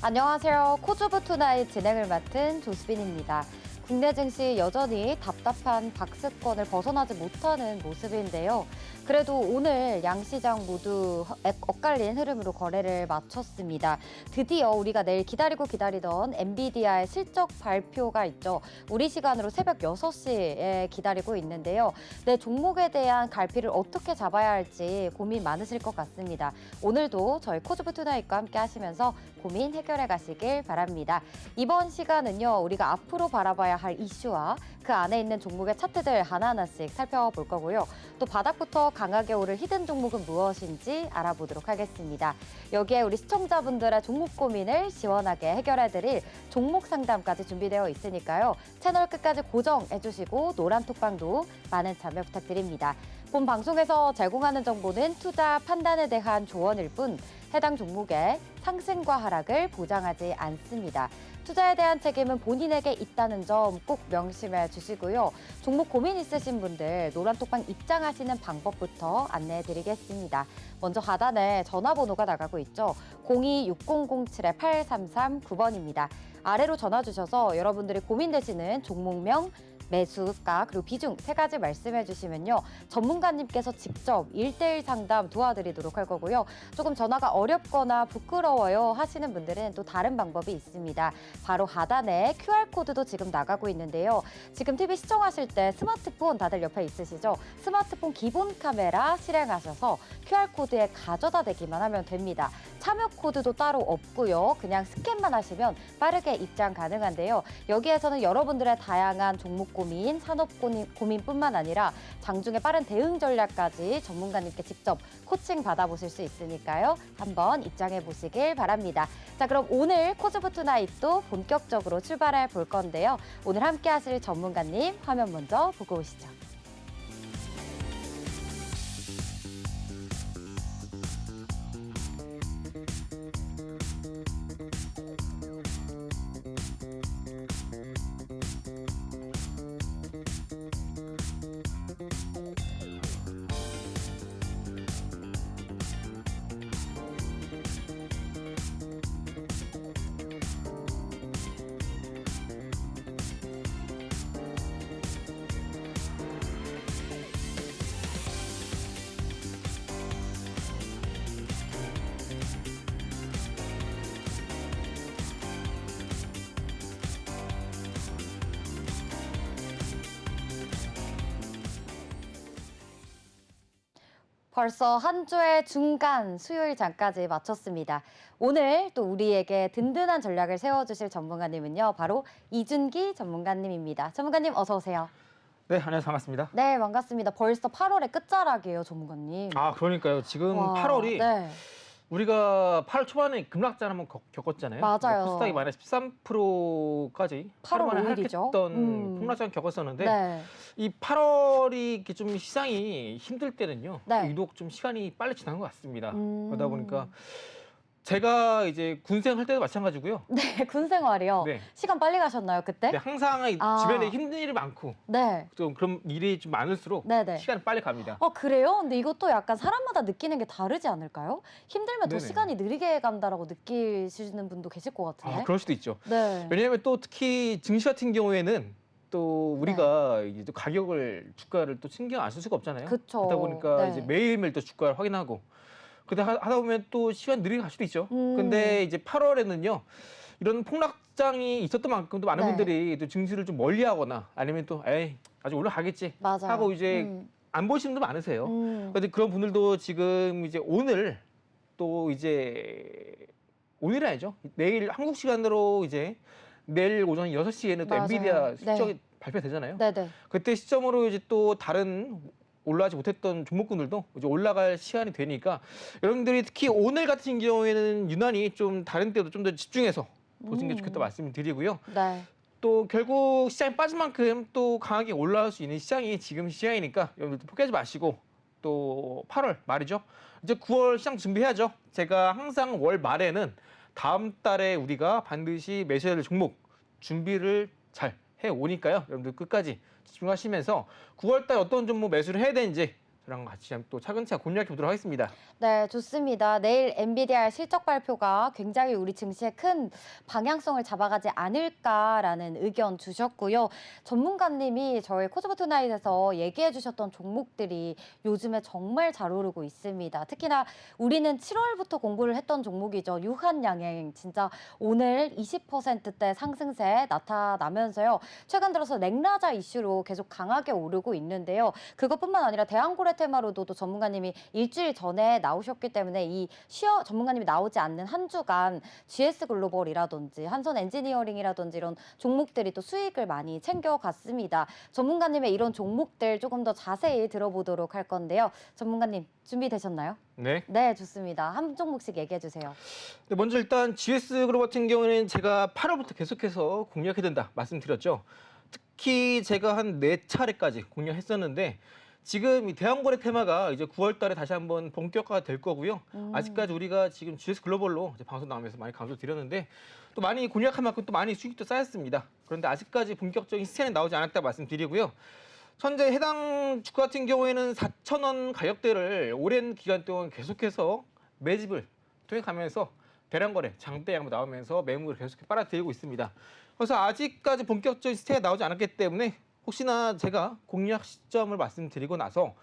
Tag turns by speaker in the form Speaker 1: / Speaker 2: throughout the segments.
Speaker 1: 안녕하세요. 코주브 투나잇 진행을 맡은 조수빈입니다. 국내 증시 여전히 답답한 박스권을 벗어나지 못하는 모습인데요. 그래도 오늘 양시장 모두 엇갈린 흐름으로 거래를 마쳤습니다. 드디어 우리가 내일 기다리던 엔비디아의 실적 발표가 있죠. 우리 시간으로 새벽 6시에 기다리고 있는데요. 내 종목에 대한 갈피를 어떻게 잡아야 할지 고민 많으실 것 같습니다. 오늘도 저희 코주브 투나잇과 함께 하시면서 고민 해결해 가시길 바랍니다. 이번 시간은요, 우리가 앞으로 바라봐야 할 이슈와 그 안에 있는 종목의 차트들 하나하나씩 살펴볼 거고요. 또 바닥부터 강하게 오를 히든 종목은 무엇인지 알아보도록 하겠습니다. 여기에 우리 시청자분들의 종목 고민을 시원하게 해결해드릴 종목 상담까지 준비되어 있으니까요. 채널 끝까지 고정해주시고 노란톡방도 많은 참여 부탁드립니다. 본 방송에서 제공하는 정보는 투자 판단에 대한 조언일 뿐 해당 종목의 상승과 하락을 보장하지 않습니다. 투자에 대한 책임은 본인에게 있다는 점 꼭 명심해 주시고요. 종목 고민 있으신 분들 노란톡방 입장하시는 방법부터 안내해 드리겠습니다. 먼저 하단에 전화번호가 나가고 있죠. 026007-8339번입니다. 아래로 전화 주셔서 여러분들이 고민되시는 종목명, 매수가 그리고 비중 세 가지 말씀해 주시면요. 전문가님께서 직접 1대1 상담 도와드리도록 할 거고요. 조금 전화가 어렵거나 부끄러워요 하시는 분들은 또 다른 방법이 있습니다. 바로 하단에 QR코드도 지금 나가고 있는데요. 지금 TV 시청하실 때 스마트폰 다들 옆에 있으시죠? 스마트폰 기본 카메라 실행하셔서 QR코드에 가져다 대기만 하면 됩니다. 참여 코드도 따로 없고요. 그냥 스캔만 하시면 빠르게 입장 가능한데요. 여기에서는 여러분들의 다양한 종목 고민, 산업 고민뿐만 아니라 장중에 빠른 대응 전략까지 전문가님께 직접 코칭 받아보실 수 있으니까요. 한번 입장해 보시길 바랍니다. 자, 그럼 오늘 코주브 투나잇도 본격적으로 출발해 볼 건데요. 오늘 함께 하실 전문가님 화면 먼저 보고 오시죠. 벌써 한 주의 중간 수요일 장까지 마쳤습니다. 오늘 또 우리에게 든든한 전략을 세워주실 전문가님은요. 바로 이준기 전문가님입니다. 전문가님 어서 오세요.
Speaker 2: 네, 안녕하세요. 반갑습니다.
Speaker 1: 네, 반갑습니다. 벌써 8월의 끝자락이에요, 전문가님.
Speaker 2: 아, 그러니까요. 지금
Speaker 1: 와,
Speaker 2: 8월이
Speaker 1: 네.
Speaker 2: 우리가 8월 초반에 급락장 한번 겪었잖아요.
Speaker 1: 맞아요.
Speaker 2: 코스닥이 마이너스 13%까지
Speaker 1: 8월
Speaker 2: 8월 만에
Speaker 1: 5일이죠.
Speaker 2: 하락했던 폭락장 겪었었는데
Speaker 1: 네.
Speaker 2: 이 8월이 이렇게 좀 시장이 힘들 때는요.
Speaker 1: 네.
Speaker 2: 유독 좀 시간이 빨리 지난 것 같습니다.
Speaker 1: 음.
Speaker 2: 그러다 보니까 제가 이제 군생 할 때도 마찬가지고요.
Speaker 1: 네, 군 생활이요.
Speaker 2: 네.
Speaker 1: 시간 빨리 가셨나요, 그때?
Speaker 2: 근데 항상
Speaker 1: 아.
Speaker 2: 주변에 힘든 일이 많고
Speaker 1: 네.
Speaker 2: 좀 그런 일이 좀 많을수록
Speaker 1: 네네.
Speaker 2: 시간이 빨리 갑니다.
Speaker 1: 그래요? 근데 이것도 약간 사람마다 느끼는 게 다르지 않을까요? 힘들면 더
Speaker 2: 네네.
Speaker 1: 시간이 느리게 간다라고 느끼시는 분도 계실 것 같은데.
Speaker 2: 아, 그럴 수도 있죠.
Speaker 1: 네.
Speaker 2: 왜냐하면 또 특히 증시 같은 경우에는 또 우리가 이제 또 주가를 또 신경 안 쓸 수가 없잖아요.
Speaker 1: 그쵸.
Speaker 2: 그러다 보니까
Speaker 1: 네.
Speaker 2: 이제 매일매일 또 주가를 확인하고 그러다 하다 보면 또 시간 느리게 갈 수도 있죠. 근데 이제 8월에는요. 이런 폭락장이 있었던 만큼 또 많은
Speaker 1: 네.
Speaker 2: 분들이 또 증시를 좀 멀리하거나 아니면 또 에이 아직 올라가겠지
Speaker 1: 맞아요.
Speaker 2: 하고 이제 안 보시는 분도 많으세요. 그런데 그런 분들도 지금 이제 오늘 또 이제 오늘이 아니죠. 내일 한국 시간으로 이제 내일 오전 6시에는 또
Speaker 1: 맞아요.
Speaker 2: 엔비디아
Speaker 1: 네.
Speaker 2: 실적이 발표되잖아요.
Speaker 1: 네네.
Speaker 2: 그때 시점으로 이제 또 다른 올라가지 못했던 종목군들도 이제 올라갈 시간이 되니까 여러분들이 특히 오늘 같은 경우에는 유난히 좀 다른 때도 좀 더 집중해서 보시는 게 좋겠다 말씀드리고요.
Speaker 1: 네.
Speaker 2: 또 결국 시장이 빠진 만큼 또 강하게 올라갈 수 있는 시장이 지금 시장이니까 여러분들 포기하지 마시고 또 8월 말이죠. 이제 9월 시장 준비해야죠. 제가 항상 월 말에는 다음 달에 우리가 반드시 매수해야 될 종목 준비를 잘 해오니까요. 여러분들 끝까지 집중하시면서 9월 달 어떤 종목 매수를 해야 되는지 저랑 같이 또 차근차근 공략해 보도록 하겠습니다.
Speaker 1: 네, 좋습니다. 내일 엔비디아 실적 발표가 굉장히 우리 증시에 큰 방향성을 잡아가지 않을까라는 의견 주셨고요. 전문가님이 저희 코스모토나잇에서 얘기해 주셨던 종목들이 요즘에 정말 잘 오르고 있습니다. 특히나 우리는 7월부터 공부를 했던 종목이죠. 유한양행. 진짜 오늘 20%대 상승세 나타나면서요. 최근 들어서 냉라자 이슈로 계속 강하게 오르고 있는데요. 그것뿐만 아니라 대한고래 테마로도 또 전문가님이 일주일 전에 나오셨기 때문에 이 전문가님이 나오지 않는 한 주간 GS 글로벌이라든지 한선 엔지니어링이라든지 이런 종목들이 또 수익을 많이 챙겨갔습니다. 전문가님의 이런 종목들 조금 더 자세히 들어보도록 할 건데요. 전문가님 준비되셨나요?
Speaker 2: 네.
Speaker 1: 네, 좋습니다. 한 종목씩 얘기해 주세요.
Speaker 2: 먼저 일단 GS 그룹 같은 경우에는 제가 8월부터 계속해서 공략해야 된다 말씀드렸죠. 특히 제가 한 4차례까지 공략했었는데 지금 이 대한거래 테마가 이제 9월 달에 다시 한번 본격화가 될 거고요. 아직까지 우리가 지금 GS 글로벌로 이제 방송 나오면서 많이 강조드렸는데 또 많이 공략한 만큼 또 많이 수익도 쌓였습니다. 그런데 아직까지 본격적인 시세는 나오지 않았다 말씀드리고요. 현재 해당 주가 같은 경우에는 4,000원 가격대를 오랜 기간 동안 계속해서 매집을 통해가면서 대량거래, 장대 양보 나오면서 매물을 계속 빨아들이고 있습니다. 그래서 아직까지 본격적인 시세가 나오지 않았기 때문에 혹시나 제가 공략 시점을 말씀드리고 나서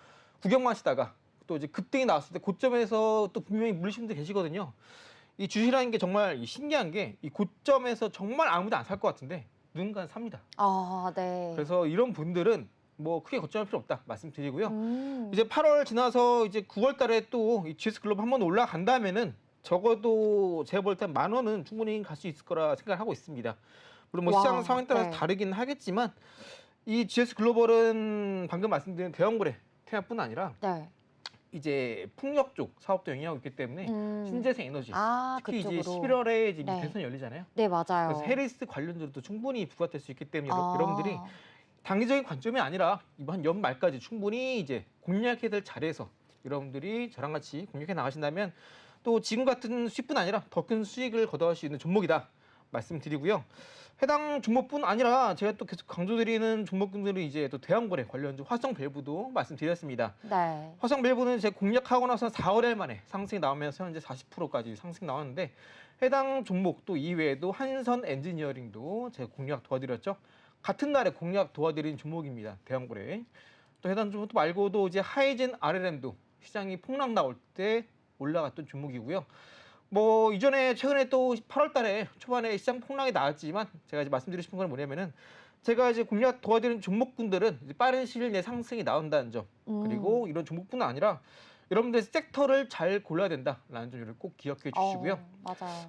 Speaker 2: 구경만 하시다가 또 이제 급등이 나왔을 때 고점에서 또 분명히 물리신 분들 계시거든요. 이 주식이라는 게 정말 신기한 게 이 고점에서 정말 아무도 안 살 것 같은데 누군가는 삽니다.
Speaker 1: 아, 네.
Speaker 2: 그래서 이런 분들은 뭐 크게 걱정할 필요 없다 말씀드리고요. 이제 8월 지나서 이제 9월 달에 또 이 GS 글로벌 한번 올라간다면은 적어도 제가 볼 때 10,000원은 충분히 갈 수 있을 거라 생각을 하고 있습니다. 물론 뭐 시장 상황에 따라서
Speaker 1: 네.
Speaker 2: 다르긴 하겠지만 이 GS 글로벌은 방금 말씀드린 대형거래 테마뿐 아니라
Speaker 1: 네.
Speaker 2: 이제 풍력 쪽 사업도 영위하고 있기 때문에 신재생 에너지
Speaker 1: 아,
Speaker 2: 특히 이제
Speaker 1: 그쪽으로.
Speaker 2: 11월에 지금
Speaker 1: 네.
Speaker 2: 대선이 열리잖아요.
Speaker 1: 네, 맞아요.
Speaker 2: 그래서 해리스 관련주로도 충분히 부각될 수 있기 때문에
Speaker 1: 아.
Speaker 2: 여러분들이 단기적인 관점이 아니라 이번 연말까지 충분히 이제 공략해야 될 자리에서 여러분들이 저랑 같이 공략해 나가신다면 또 지금 같은 수익뿐 아니라 더 큰 수익을 거둬갈 수 있는 종목이다 말씀드리고요. 해당 종목뿐 아니라 제가 또 계속 강조드리는 종목들이 이제 또 대형거래 관련주 화성밸브도 말씀드렸습니다.
Speaker 1: 네.
Speaker 2: 화성밸브는 제가 공략하고 나서 4월 만에 상승이 나오면서 현재 40%까지 상승 나왔는데 해당 종목 또 이외에도 한선 엔지니어링도 제가 공략 도와드렸죠. 같은 날에 공략 도와드린 종목입니다. 대형거래. 또 해당 종목 말고도 이제 하이젠 RLM도 시장이 폭락 나올 때 올라갔던 종목이고요. 뭐 이전에 최근에 또 8월 달에 초반에 시장 폭락이 나왔지만 제가 이제 말씀드리고 싶은 건 뭐냐면은 제가 이제 공략 도와드리는 종목군들은 이제 빠른 시일 내에 상승이 나온다는 점 그리고 이런 종목뿐만 아니라 여러분들 섹터를 잘 골라야 된다라는 점을 꼭 기억해 주시고요.
Speaker 1: 맞아요.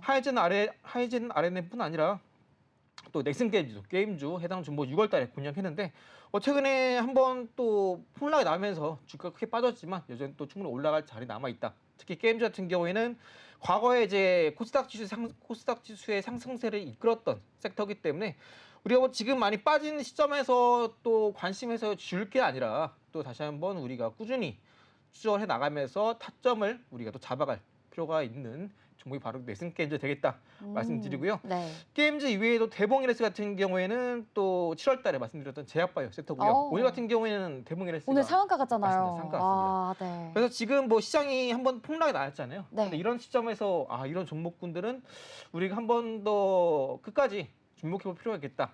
Speaker 2: 하이젠 RNM뿐 아니라 또 넥슨 게임주 해당 종목 6월 달에 공략했는데 최근에 한번 또 폭락이 나면서 주가가 크게 빠졌지만 여전히 또 충분히 올라갈 자리 남아 있다. 특히 게임주 같은 경우에는 과거에 이제 코스닥 지수의 상승세를 이끌었던 섹터이기 때문에 우리가 뭐 지금 많이 빠진 시점에서 또 관심해서 줄 게 아니라 또 다시 한번 우리가 꾸준히 추적해 나가면서 타점을 우리가 또 잡아갈 필요가 있는 종목이 바로 넥슨 게임즈 되겠다 말씀드리고요.
Speaker 1: 네.
Speaker 2: 게임즈 이외에도 대봉이레스 같은 경우에는 또 7월 달에 말씀드렸던 제약바이오 섹터고요. 오늘 같은 경우에는 대봉이레스가
Speaker 1: 오늘 상한가 갔잖아요.
Speaker 2: 맞습니다. 상한가 갔습니다.
Speaker 1: 아, 네.
Speaker 2: 그래서 지금 뭐 시장이 한번 폭락이 나왔잖아요.
Speaker 1: 네.
Speaker 2: 근데 이런 시점에서 이런 종목군들은 우리가 한 번 더 끝까지 주목해볼 필요가 있겠다.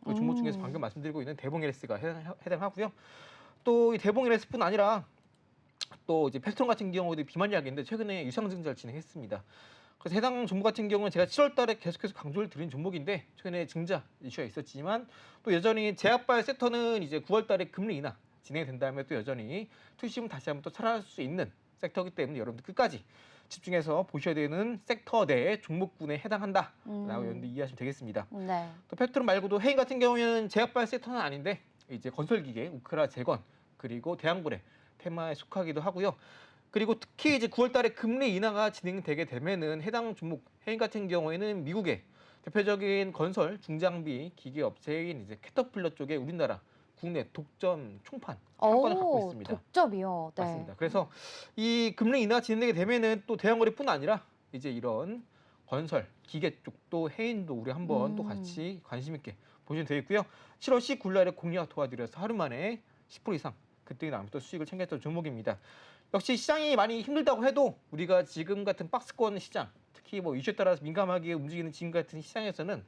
Speaker 2: 그 종목 중에서 방금 말씀드리고 있는 대봉이레스가 해당하고요. 또 이 대봉이레스뿐 아니라 또 이제 펠트론 같은 경우도 비만 이야기인데 최근에 유상증자를 진행했습니다. 그래서 해당 종목 같은 경우는 제가 7월 달에 계속해서 강조를 드린 종목인데 최근에 증자 이슈가 있었지만 또 여전히 제약바이오 섹터는 이제 9월 달에 금리 인하 진행이 된다면 또 여전히 투심은 다시 한번 또 살아날 수 있는 섹터이기 때문에 여러분들 끝까지 집중해서 보셔야 되는 섹터 내 종목군에 해당한다라고 여러분들 이해하시면 되겠습니다.
Speaker 1: 네.
Speaker 2: 또 펠트론 말고도 해인 같은 경우에는 제약바이오 섹터는 아닌데 이제 건설기계, 우크라 재건 그리고 대한고래 테마에 속하기도 하고요. 그리고 특히 이제 9월 달에 금리 인하가 진행되게 되면은 해당 종목 해인 같은 경우에는 미국의 대표적인 건설 중장비 기계 업체인 이제 캐터필러 쪽에 우리나라 국내 독점 총판 상권을 갖고 있습니다.
Speaker 1: 독점이요. 네.
Speaker 2: 맞습니다. 그래서 이 금리 인하가 진행되게 되면은 또 대형거래뿐 아니라 이제 이런 건설 기계 쪽도 해인도 우리 한번 또 같이 관심 있게 보시면 되겠고요. 7월 19일 날에 공략 도와드려서 하루 만에 10% 이상 급등이 나오면서 또 수익을 챙겼던 종목입니다. 역시 시장이 많이 힘들다고 해도 우리가 지금 같은 박스권 시장, 특히 뭐 이슈에 따라서 민감하게 움직이는 지금 같은 시장에서는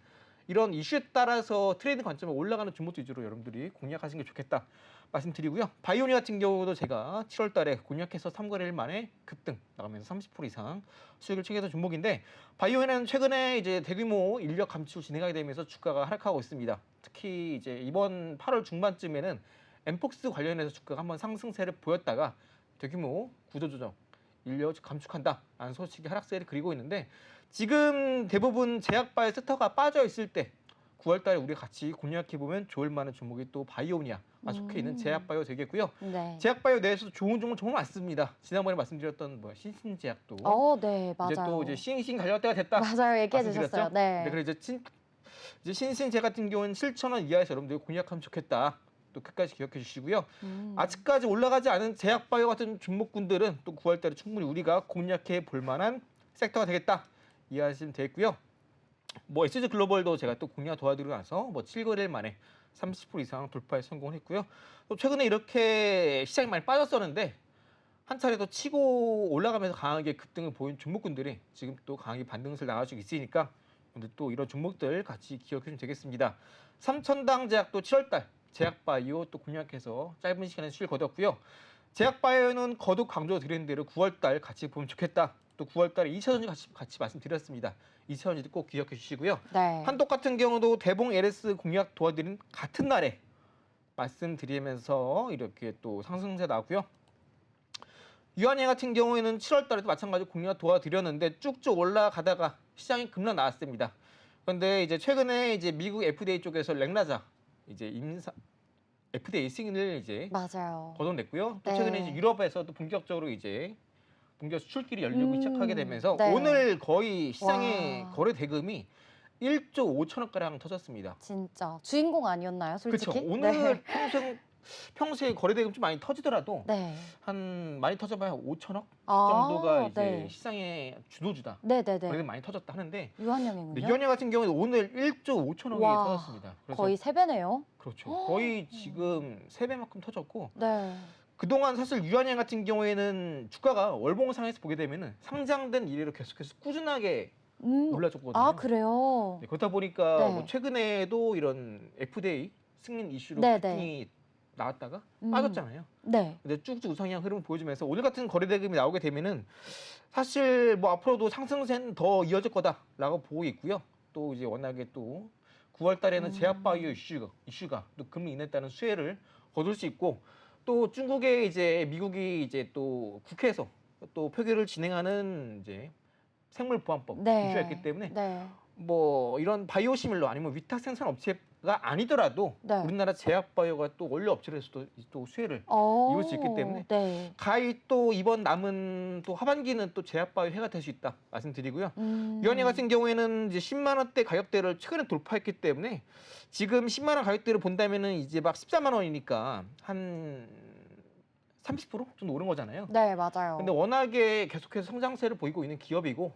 Speaker 2: 이런 이슈에 따라서 트레이딩 관점에 올라가는 종목 위주로 여러분들이 공략하시는 게 좋겠다 말씀드리고요. 바이오니 같은 경우도 제가 7월 달에 공략해서 3거래일 만에 급등 나가면서 30% 이상 수익을 챙겼던 종목인데, 바이오니는 최근에 이제 대규모 인력 감축 진행하게 되면서 주가가 하락하고 있습니다. 특히 이제 이번 8월 중반쯤에는 엠폭스 관련해서 주가가 한번 상승세를 보였다가 대규모 구조조정, 인력 감축한다라는 소식이 하락세를 그리고 있는데, 지금 대부분 제약바이오 섹터가 빠져 있을 때 9월 달에 우리 같이 공략해 보면 좋을 만한 종목이 또 바이오니아 속해 있는 제약바이오 되겠고요.
Speaker 1: 네.
Speaker 2: 제약바이오 내에서도 좋은 종목 정말 많습니다. 지난번에 말씀드렸던 뭐 신신제약도
Speaker 1: 네, 맞아요.
Speaker 2: 이제 또 이제 싱싱 관련 때가 됐다.
Speaker 1: 맞아요, 얘기해 주셨어요.
Speaker 2: 말씀드렸죠?
Speaker 1: 네.
Speaker 2: 그래서 이제 신신제 같은 경우는 7,000원 이하에서 여러분들 공략하면 좋겠다. 또 끝까지 기억해 주시고요. 아직까지 올라가지 않은 제약바이오 같은 종목군들은 또 9월 달에 충분히 우리가 공략해 볼 만한 섹터가 되겠다. 이해하시면 되겠고요. 뭐 SG 글로벌도 제가 또 공략 도와드리고 나서 뭐 7거래일 만에 30% 이상 돌파에 성공을 했고요. 또 최근에 이렇게 시장이 많이 빠졌었는데 한 차례 더 치고 올라가면서 강하게 급등을 보인 종목군들이 지금 또 강하게 반등세를 나가지고 있으니까 오늘 또 이런 종목들 같이 기억해 주면 되겠습니다. 삼천당 제약도 7월 달 제약바이오 또 공략해서 짧은 시간에 수익을 거뒀고요. 제약바이오는 거듭 강조드린 대로 9월 달 같이 보면 좋겠다. 또 9월 달에 2차전지 같이 말씀드렸습니다. 2차전지도 꼭 기억해 주시고요.
Speaker 1: 네.
Speaker 2: 한독 같은 경우도 대봉 LS 공략 도와드린 같은 날에 말씀드리면서 이렇게 또 상승세 나고요. 유한양 같은 경우에는 7월 달에도 마찬가지로 공략 도와드렸는데 쭉쭉 올라가다가 시장이 급락 나왔습니다. 그런데 이제 최근에 이제 미국 FDA 쪽에서 렉라자 이제 FDA 승인을 이제
Speaker 1: 맞아요.
Speaker 2: 거둬냈고요. 또
Speaker 1: 네.
Speaker 2: 최근에 이제 유럽에서도 본격 수출길이 열리기 시작하게 되면서
Speaker 1: 네.
Speaker 2: 오늘 거의 시장의
Speaker 1: 와.
Speaker 2: 거래 대금이 1조 5천억 가량 터졌습니다.
Speaker 1: 진짜 주인공 아니었나요, 솔직히?
Speaker 2: 그렇죠. 오늘
Speaker 1: 네.
Speaker 2: 평소에 거래 대금 좀 많이 터지더라도
Speaker 1: 네.
Speaker 2: 한 많이 터져봐야 5천억
Speaker 1: 아,
Speaker 2: 정도가 이제
Speaker 1: 네.
Speaker 2: 시장의 주도주다.
Speaker 1: 네네네.
Speaker 2: 거래 대금 많이 터졌다 하는데,
Speaker 1: 유한양행은요?
Speaker 2: 유한양 같은 경우는 오늘 1조 5천억이
Speaker 1: 와,
Speaker 2: 터졌습니다. 그래서
Speaker 1: 거의 3배네요.
Speaker 2: 그렇죠. 거의 지금 3배만큼 터졌고,
Speaker 1: 네.
Speaker 2: 그동안 사실 유한양 같은 경우에는 주가가 월봉상에서 보게 되면은 상장된 이래로 계속해서 꾸준하게 올라줬거든요.
Speaker 1: 아, 그래요?
Speaker 2: 네, 그렇다 보니까
Speaker 1: 네.
Speaker 2: 뭐 최근에도 이런 FDA 승인 이슈로
Speaker 1: 네,
Speaker 2: 급등이 나왔다가
Speaker 1: 음.
Speaker 2: 빠졌잖아요.
Speaker 1: 네.
Speaker 2: 근데 쭉쭉 우상향 흐름을 보여주면서 오늘 같은 거래 대금이 나오게 되면은 사실 뭐 앞으로도 상승세는 더 이어질 거다라고 보고 있고요. 또 이제 워낙에 또 9월 달에는 제약바이오 이슈가 또 금리 인하에 따른 수혜를 거둘 수 있고, 또 중국의 이제 미국이 이제 또 국회에서 또 표결을 진행하는 이제 생물보안법
Speaker 1: 네.
Speaker 2: 이슈가 있기 때문에
Speaker 1: 네.
Speaker 2: 뭐 이런 바이오시밀러 아니면 위탁 생산 업체가 아니더라도
Speaker 1: 네.
Speaker 2: 우리나라 제약바이오가 또 원료 업체로서도 또 수혜를 이룰 수 있기 때문에
Speaker 1: 네.
Speaker 2: 가히 또 이번 남은 또 하반기는 또 제약바이오 해가 될 수 있다 말씀드리고요. 유한양 같은 경우에는 이제 10만 원대 가격대를 최근에 돌파했기 때문에 지금 10만 원 가격대를 본다면은 이제 막 14만 원이니까 한 30% 정도 오른 거잖아요.
Speaker 1: 네, 맞아요.
Speaker 2: 근데 워낙에 계속해서 성장세를 보이고 있는 기업이고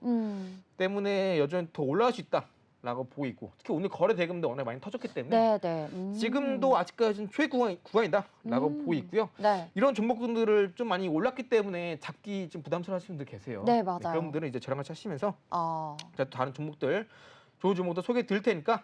Speaker 2: 때문에 여전히 더 올라갈 수 있다라고 보고 있고, 특히 오늘 거래 대금도 워낙 많이 터졌기 때문에
Speaker 1: 네, 네.
Speaker 2: 지금도 아직까지는 최 구간이다라고 보고 있고요.
Speaker 1: 네.
Speaker 2: 이런 종목들을 좀 많이 올랐기 때문에 잡기 좀 부담스러워하시는 분들 계세요.
Speaker 1: 네, 맞아요.
Speaker 2: 그런 분들은 이제 저랑 같이 하시면서
Speaker 1: 아.
Speaker 2: 제가 또 다른 종목들, 좋은 종목도 소개해 드릴 테니까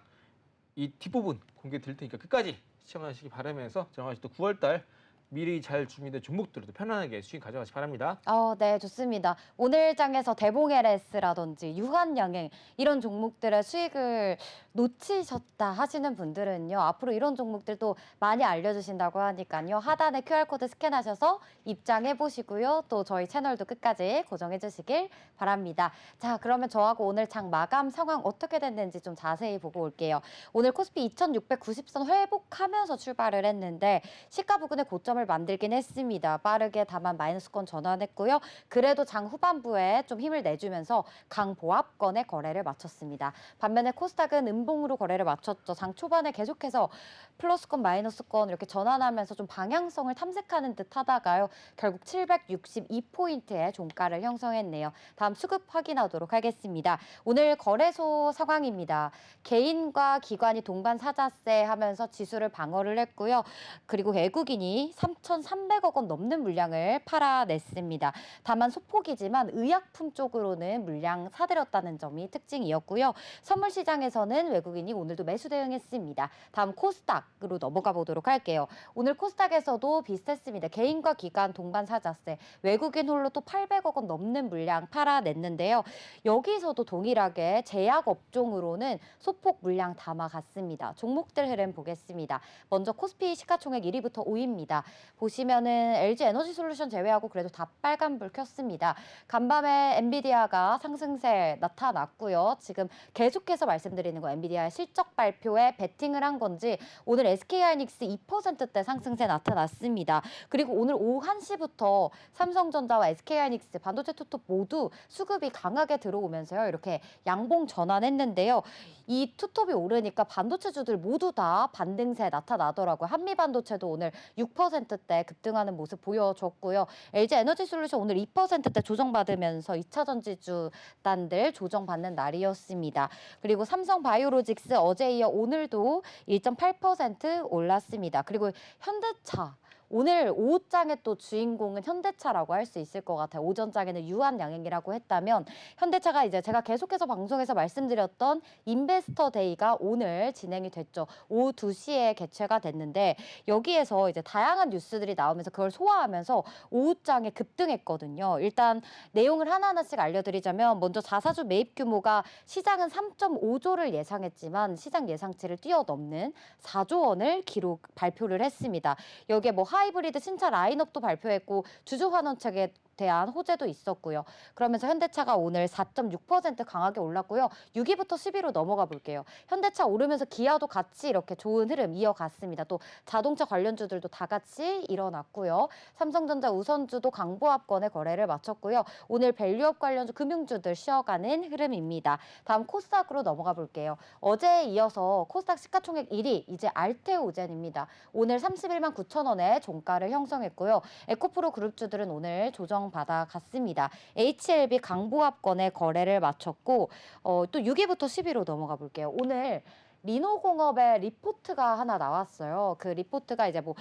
Speaker 2: 이 뒷부분 공개해 드릴 테니까 끝까지 시청하시기 바라면서 저랑 같이 또 9월 달 미리 잘 준비된 종목들도 편안하게 수익 가져가시기 바랍니다.
Speaker 1: 네, 좋습니다. 오늘 장에서 대봉 LS라든지 유한양행 이런 종목들의 수익을 놓치셨다 하시는 분들은요, 앞으로 이런 종목들도 많이 알려주신다고 하니까요, 하단에 QR코드 스캔하셔서 입장해 보시고요. 또 저희 채널도 끝까지 고정해 주시길 바랍니다. 자, 그러면 저하고 오늘 장 마감 상황 어떻게 됐는지 좀 자세히 보고 올게요. 오늘 코스피 2690선 회복하면서 출발을 했는데 시가 부근의 고점을 만들긴 했습니다. 빠르게 다만 마이너스권 전환했고요. 그래도 장 후반부에 좀 힘을 내주면서 강보합권의 거래를 마쳤습니다. 반면에 코스닥은 음봉으로 거래를 마쳤죠. 장 초반에 계속해서 플러스권 마이너스권 이렇게 전환하면서 좀 방향성을 탐색하는 듯 하다가요. 결국 762포인트의 종가를 형성했네요. 다음 수급 확인하도록 하겠습니다. 오늘 거래소 상황입니다. 개인과 기관이 동반 사자세 하면서 지수를 방어를 했고요. 그리고 외국인이 3,300억 원 넘는 물량을 팔아냈습니다. 다만 소폭이지만 의약품 쪽으로는 물량 사들였다는 점이 특징이었고요. 선물 시장에서는 외국인이 오늘도 매수 대응했습니다. 다음 코스닥으로 넘어가 보도록 할게요. 오늘 코스닥에서도 비슷했습니다. 개인과 기관 동반 사자세, 외국인 홀로 또 800억 원 넘는 물량 팔아냈는데요. 여기서도 동일하게 제약 업종으로는 소폭 물량 담아갔습니다. 종목들 흐름 보겠습니다. 먼저 코스피 시가총액 1위부터 5위입니다. 보시면은 LG 에너지솔루션 제외하고 그래도 다 빨간불 켰습니다. 간밤에 엔비디아가 상승세 나타났고요. 지금 계속해서 말씀드리는 거 엔비디아의 실적 발표에 베팅을 한 건지 오늘 SK하이닉스 2%대 상승세 나타났습니다. 그리고 오늘 오후 1시부터 삼성전자와 SK하이닉스 반도체 투톱 모두 수급이 강하게 들어오면서요. 이렇게 양봉 전환했는데요. 이 투톱이 오르니까 반도체주들 모두 다 반등세 나타나더라고요. 한미반도체도 오늘 6%대 급등하는 모습 보여줬고요. LG 에너지솔루션 오늘 2%대 조정받으면서 2차 전지주단들 조정받는 날이었습니다. 그리고 삼성바이오로직스 어제 이어 오늘도 1.8% 올랐습니다. 그리고 현대차. 오늘 오후장의 또 주인공은 현대차라고 할 수 있을 것 같아요. 오전장에는 유한양행이라고 했다면 현대차가 이제 제가 계속해서 방송에서 말씀드렸던 인베스터 데이가 오늘 진행이 됐죠. 오후 2시에 개최가 됐는데 여기에서 이제 다양한 뉴스들이 나오면서 그걸 소화하면서 오후장에 급등했거든요. 일단 내용을 하나하나씩 알려드리자면 먼저 자사주 매입 규모가 시장은 3.5조를 예상했지만 시장 예상치를 뛰어넘는 4조 원을 발표를 했습니다. 여기에 뭐 하이브리드 신차 라인업도 발표했고 주주 환원책에 대한 호재도 있었고요. 그러면서 현대차가 오늘 4.6% 강하게 올랐고요. 6위부터 10위로 넘어가 볼게요. 현대차 오르면서 기아도 같이 이렇게 좋은 흐름 이어갔습니다. 또 자동차 관련주들도 다 같이 일어났고요. 삼성전자 우선주도 강보합권의 거래를 마쳤고요. 오늘 밸류업 관련주 금융주들 쉬어가는 흐름입니다. 다음 코스닥으로 넘어가 볼게요. 어제에 이어서 코스닥 시가총액 1위 이제 알테오젠입니다. 오늘 31만 9천 원에 종가를 형성했고요. 에코프로 그룹주들은 오늘 조정 받아갔습니다. HLB 강보합권의 거래를 마쳤고 또 6위부터 10위로 넘어가 볼게요. 오늘 리노공업의 리포트가 하나 나왔어요. 그 리포트가 이제 뭐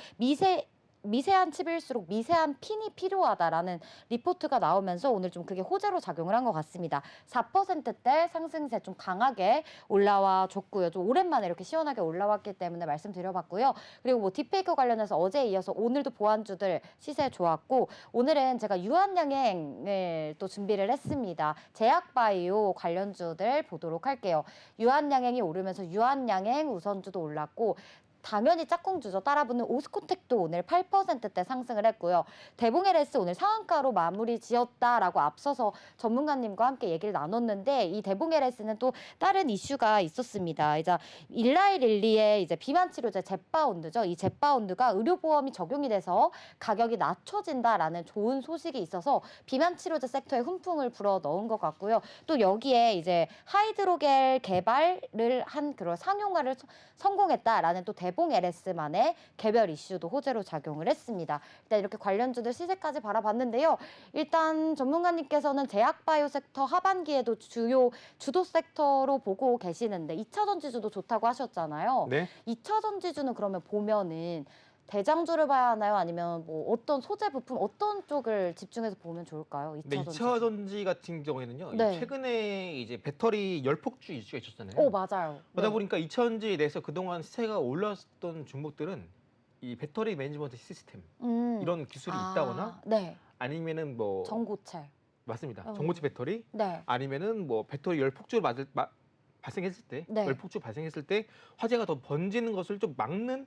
Speaker 1: 미세한 칩일수록 미세한 핀이 필요하다라는 리포트가 나오면서 오늘 좀 그게 호재로 작용을 한 것 같습니다. 4%대 상승세 좀 강하게 올라와 줬고요. 좀 오랜만에 이렇게 시원하게 올라왔기 때문에 말씀드려봤고요. 그리고 뭐 딥페이크 관련해서 어제에 이어서 오늘도 보안주들 시세 좋았고 오늘은 제가 유한양행을 또 준비를 했습니다. 제약바이오 관련주들 보도록 할게요. 유한양행이 오르면서 유한양행 우선주도 올랐고 당연히 짝꿍주죠. 따라붙는 오스코텍도 오늘 8%대 상승을 했고요. 대봉LS 오늘 상한가로 마무리 지었다라고 앞서서 전문가님과 함께 얘기를 나눴는데 이 대봉LS는 또 다른 이슈가 있었습니다. 이제 일라이릴리의 이제 비만 치료제 젯바운드죠. 이 젯바운드가 의료보험이 적용이 돼서 가격이 낮춰진다라는 좋은 소식이 있어서 비만 치료제 섹터에 훈풍을 불어 넣은 것 같고요. 또 여기에 이제 하이드로겔 개발을 한 그런 상용화를 성공했다라는 또 대봉 LS만의 개별 이슈도 호재로 작용을 했습니다. 일단 이렇게 관련주들 시세까지 바라봤는데요. 일단 전문가님께서는 제약바이오 섹터 하반기에도 주요 주도 섹터로 보고 계시는데 2차 전지주도 좋다고 하셨잖아요.
Speaker 2: 네.
Speaker 1: 2차 전지주는 그러면 보면은 대장주를 봐야 하나요? 아니면 뭐 어떤 소재 부품 어떤 쪽을 집중해서 보면 좋을까요? 2차
Speaker 2: 네,
Speaker 1: 전지.
Speaker 2: 2차 전지 같은 경우에는요.
Speaker 1: 네.
Speaker 2: 최근에 이제 배터리 열폭주 이슈가 있었잖아요.
Speaker 1: 오, 맞아요.
Speaker 2: 그러다
Speaker 1: 네.
Speaker 2: 보니까 2차 전지에 대해서 그동안 시세가 올랐던 종목들은 이 배터리 매니지먼트 시스템 이런 기술이 있다거나
Speaker 1: 네.
Speaker 2: 아니면은 뭐
Speaker 1: 전고체.
Speaker 2: 맞습니다. 전고체 배터리
Speaker 1: 네.
Speaker 2: 아니면은 뭐 배터리 열폭주를 발생했을 때
Speaker 1: 네.
Speaker 2: 열폭주 발생했을 때 화재가 더 번지는 것을 좀 막는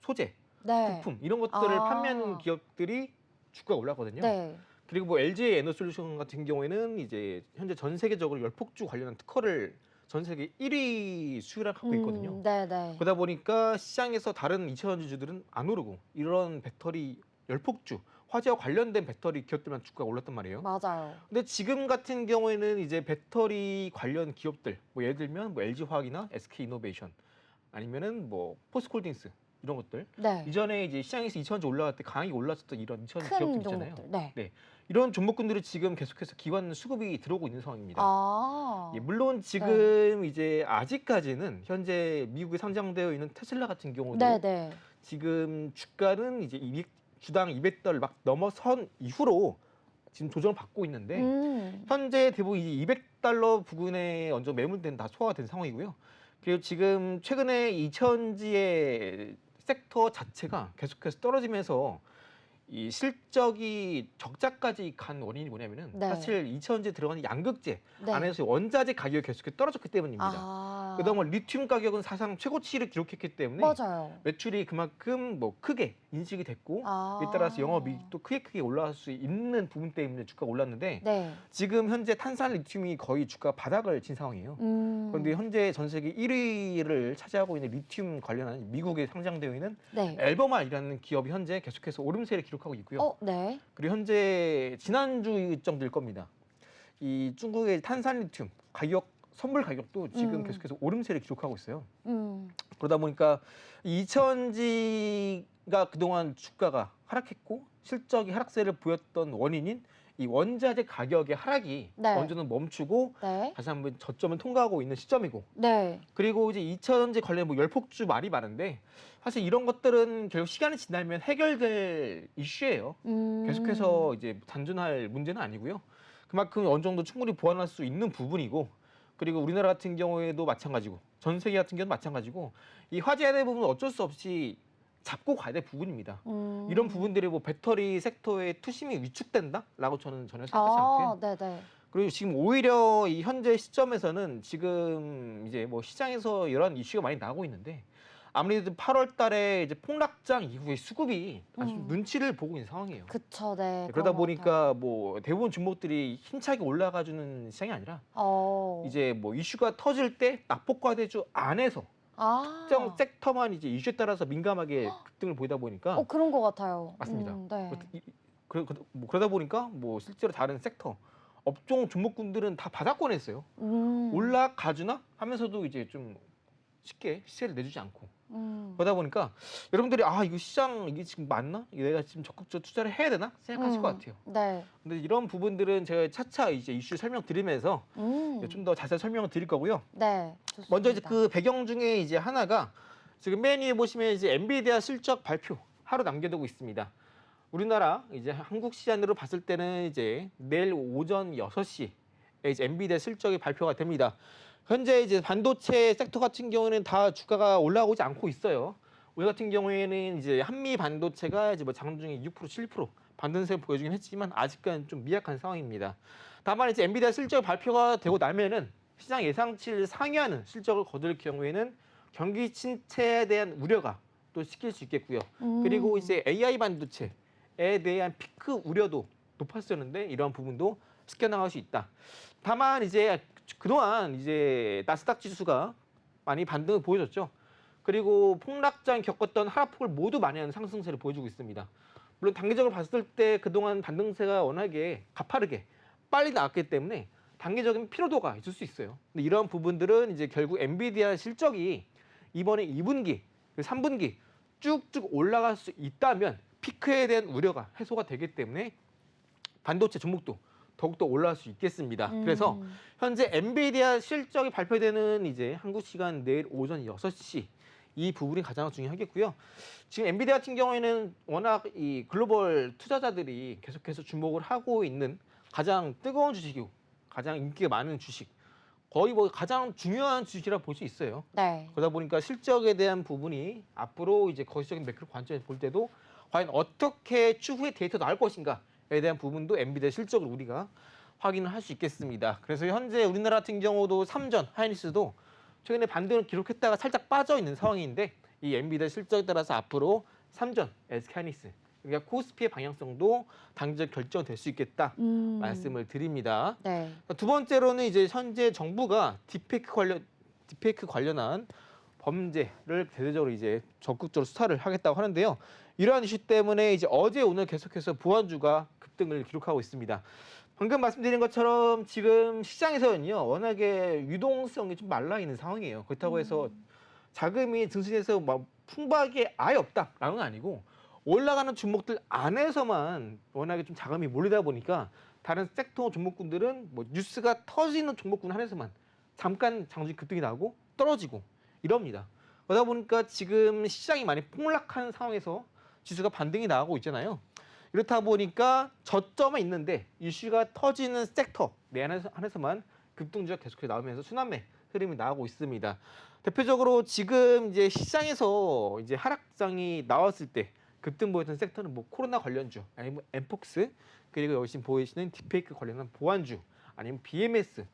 Speaker 2: 소재,
Speaker 1: 네.
Speaker 2: 부품 이런 것들을 판매하는 기업들이 주가가 올랐거든요.
Speaker 1: 네.
Speaker 2: 그리고 뭐 LG 에너솔루션 같은 경우에는 이제 현재 전 세계적으로 열폭주 관련한 특허를 전 세계 1위 수율을 갖고 있거든요.
Speaker 1: 네, 네.
Speaker 2: 그러다 보니까 시장에서 다른 2차 전지주들은 안 오르고 이런 배터리 열폭주, 화재와 관련된 배터리 기업들만 주가가 올랐단 말이에요.
Speaker 1: 맞아요.
Speaker 2: 근데 지금 같은 경우에는 이제 배터리 관련 기업들, 뭐 예를 들면 뭐 LG화학이나 SK이노베이션 아니면은 뭐 포스코홀딩스 이런 것들
Speaker 1: 네.
Speaker 2: 이전에 이제 시장에서 2천원까지 올라갈 때 강하게 올랐었던 이런 2천
Speaker 1: 큰
Speaker 2: 기업들 있잖아요.
Speaker 1: 종목들. 네.
Speaker 2: 이런 종목군들이 지금 계속해서 기관 수급이 들어오고 있는 상황입니다.
Speaker 1: 아.
Speaker 2: 예, 물론 지금 이제 아직까지는 현재 미국에 상장되어 있는 테슬라 같은 경우도
Speaker 1: 네, 네.
Speaker 2: 지금 주가는 이제 주당 200달러 막 넘어선 이후로 지금 조정을 받고 있는데 현재 대부분 이 200달러 부근에 어느 정도 매물대는 다 소화가 된 상황이고요. 그리고 지금 최근에 이천지의 섹터 자체가 계속해서 떨어지면서 이 실적이 적자까지 간 원인이 뭐냐면은
Speaker 1: 네.
Speaker 2: 사실 이천지에 들어가는 양극재
Speaker 1: 네.
Speaker 2: 안에서 원자재 가격이 계속해서 떨어졌기 때문입니다.
Speaker 1: 아,
Speaker 2: 그다음에 리튬 가격은 사상 최고치를 기록했기 때문에
Speaker 1: 맞아요.
Speaker 2: 매출이 그만큼 뭐 크게 인식이 됐고
Speaker 1: 아.
Speaker 2: 이에 따라서 영업이익도 크게 올라갈 수 있는 부분 때문에 주가가 올랐는데
Speaker 1: 네.
Speaker 2: 지금 현재 탄산 리튬이 거의 주가 바닥을 친 상황이에요. 그런데 현재 전 세계 1위를 차지하고 있는 리튬 관련한 미국에 상장되어 있는
Speaker 1: 네.
Speaker 2: 엘버말이라는 기업이 현재 계속해서 오름세를 기록하고 있고요.
Speaker 1: 네.
Speaker 2: 그리고 현재 지난주 일정될 겁니다. 이 중국의 탄산 리튬 가격 선물 가격도 지금 계속해서 오름세를 기록하고 있어요. 그러다 보니까 이천지가 그동안 주가가 하락했고 실적이 하락세를 보였던 원인인 이 원자재 가격의 하락이
Speaker 1: 네.
Speaker 2: 어느 정도 멈추고
Speaker 1: 네.
Speaker 2: 다시 한번 저점을 통과하고 있는 시점이고
Speaker 1: 네.
Speaker 2: 그리고 이제 이천지 관련 뭐 열폭주 말이 많은데 사실 이런 것들은 결국 시간이 지나면 해결될 이슈예요. 계속해서 이제 단존할 문제는 아니고요. 그만큼 어느 정도 충분히 보완할 수 있는 부분이고 그리고 우리나라 같은 경우에도 마찬가지고 전 세계 같은 경우도 마찬가지고 이 화재에 대한 부분은 어쩔 수 없이 잡고 가야 될 부분입니다. 이런 부분들이 뭐 배터리 섹터의 투심이 위축된다라고 저는 전혀 생각하지 않고요.
Speaker 1: 네네.
Speaker 2: 그리고 지금 오히려 이 현재 시점에서는 지금 이제 뭐 시장에서 이런 이슈가 많이 나오고 있는데 아무래도 8월 달에 이제 폭락장 이후에 수급이 아주 좀 눈치를 보고 있는 상황이에요.
Speaker 1: 그쵸, 네.
Speaker 2: 그러다
Speaker 1: 그런 것
Speaker 2: 보니까 뭐 대부분 종목들이 힘차게 올라가주는 시장이 아니라
Speaker 1: 같아요.
Speaker 2: 이제 뭐 이슈가 터질 때 낙폭과대주 안에서 특정 섹터만 이제 이슈에 따라서 민감하게 급등을 보이다 보니까
Speaker 1: 그런 것 같아요.
Speaker 2: 맞습니다.
Speaker 1: 네.
Speaker 2: 뭐 그러다 보니까 뭐 실제로 다른 섹터 업종 종목군들은 다 바닥권했어요. 올라가주나 하면서도 이제 좀 쉽게 시세를 내주지 않고 그러다 보니까 여러분들이 이거 시장 이게 지금 맞나? 이게 내가 지금 적극적으로 투자를 해야 되나? 생각하실 것 같아요.
Speaker 1: 네.
Speaker 2: 근데 이런 부분들은 제가 차차 이제 이슈 설명드리면서 좀 더 자세히 설명을 드릴 거고요.
Speaker 1: 네. 좋습니다.
Speaker 2: 먼저 이제 그 배경 중에 이제 하나가 지금 맨 위에 보시면 이제 엔비디아 실적 발표 하루 남겨두고 있습니다. 우리나라 이제 한국 시간으로 봤을 때는 이제 내일 오전 6시에 이제 엔비디아 실적이 발표가 됩니다. 현재 이제 반도체 섹터 같은 경우는 다 주가가 올라오지 않고 있어요. 우리 같은 경우에는 이제 한미 반도체가 이제 뭐 장중에 6% 7% 반등세를 보여주긴 했지만 아직까지는 좀 미약한 상황입니다. 다만 이제 엔비디아 실적 발표가 되고 나면은 시장 예상치를 상회하는 실적을 거둘 경우에는 경기 침체에 대한 우려가 또 시킬 수 있겠고요. 그리고 이제 AI 반도체에 대한 피크 우려도 높았었는데 이러한 부분도 지켜나갈 수 있다. 다만 이제 그동안 이제 나스닥 지수가 많이 반등을 보여줬죠. 그리고 폭락장 겪었던 하락폭을 모두 만회하는 상승세를 보여주고 있습니다. 물론 단기적으로 봤을 때 그동안 반등세가 워낙에 가파르게 빨리 나왔기 때문에 단기적인 피로도가 있을 수 있어요. 근데 이런 부분들은 이제 결국 엔비디아 실적이 이번에 2분기, 3분기 쭉쭉 올라갈 수 있다면 피크에 대한 우려가 해소가 되기 때문에 반도체 종목도 더욱더 올라갈 수 있겠습니다. 그래서 현재 엔비디아 실적이 발표되는 이제 한국 시간 내일 오전 6시 이 부분이 가장 중요하겠고요. 지금 엔비디아 같은 경우에는 워낙 이 글로벌 투자자들이 계속해서 주목을 하고 있는 가장 뜨거운 주식이고 가장 인기가 많은 주식, 거의 뭐 가장 중요한 주식이라 볼 수 있어요.
Speaker 1: 네.
Speaker 2: 그러다 보니까 실적에 대한 부분이 앞으로 이제 거시적인 매크로 관점에서 볼 때도 과연 어떻게 추후에 데이터 나올 것인가에 대한 부분도 엔비디아 실적을 우리가 확인을 할 수 있겠습니다. 그래서 현재 우리나라 같은 경우도 삼전 하이닉스도 최근에 반등을 기록했다가 살짝 빠져 있는 상황인데 이 엔비디아 실적에 따라서 앞으로 삼전 SK 하이닉스 그러니까 코스피의 방향성도 당장 결정될 수 있겠다 말씀을 드립니다.
Speaker 1: 네.
Speaker 2: 두 번째로는 이제 현재 정부가 딥페이크 관련한 범죄를 대대적으로 이제 적극적으로 수사를 하겠다고 하는데요. 이러한 이슈 때문에 이제 어제 오늘 계속해서 보안주가 급등을 기록하고 있습니다. 방금 말씀드린 것처럼 지금 시장에서는요 워낙에 유동성이 좀 말라 있는 상황이에요. 그렇다고 해서 자금이 증시에서 막 풍부하게 아예 없다라는 건 아니고 올라가는 종목들 안에서만 워낙에 좀 자금이 몰리다 보니까 다른 섹터 종목군들은 뭐 뉴스가 터지는 종목군 안에서만 잠깐 장중 급등이 나고 떨어지고 이럽니다. 그러다 보니까 지금 시장이 많이 폭락한 상황에서 지수가 반등이 나오고 있잖아요. 이렇다 보니까 저점은 있는데 이슈가 터지는 섹터 내 안에서만 급등주가 계속해서 나오면서 순환매 흐름이 나오고 있습니다. 대표적으로 지금 이제 시장에서 이제 하락장이 나왔을 때 급등 보였던 섹터는 뭐 코로나 관련주, 아니면 엠폭스, 그리고 여기 지금 보이시는 딥페이크 관련한 보안주, 아니면 BMS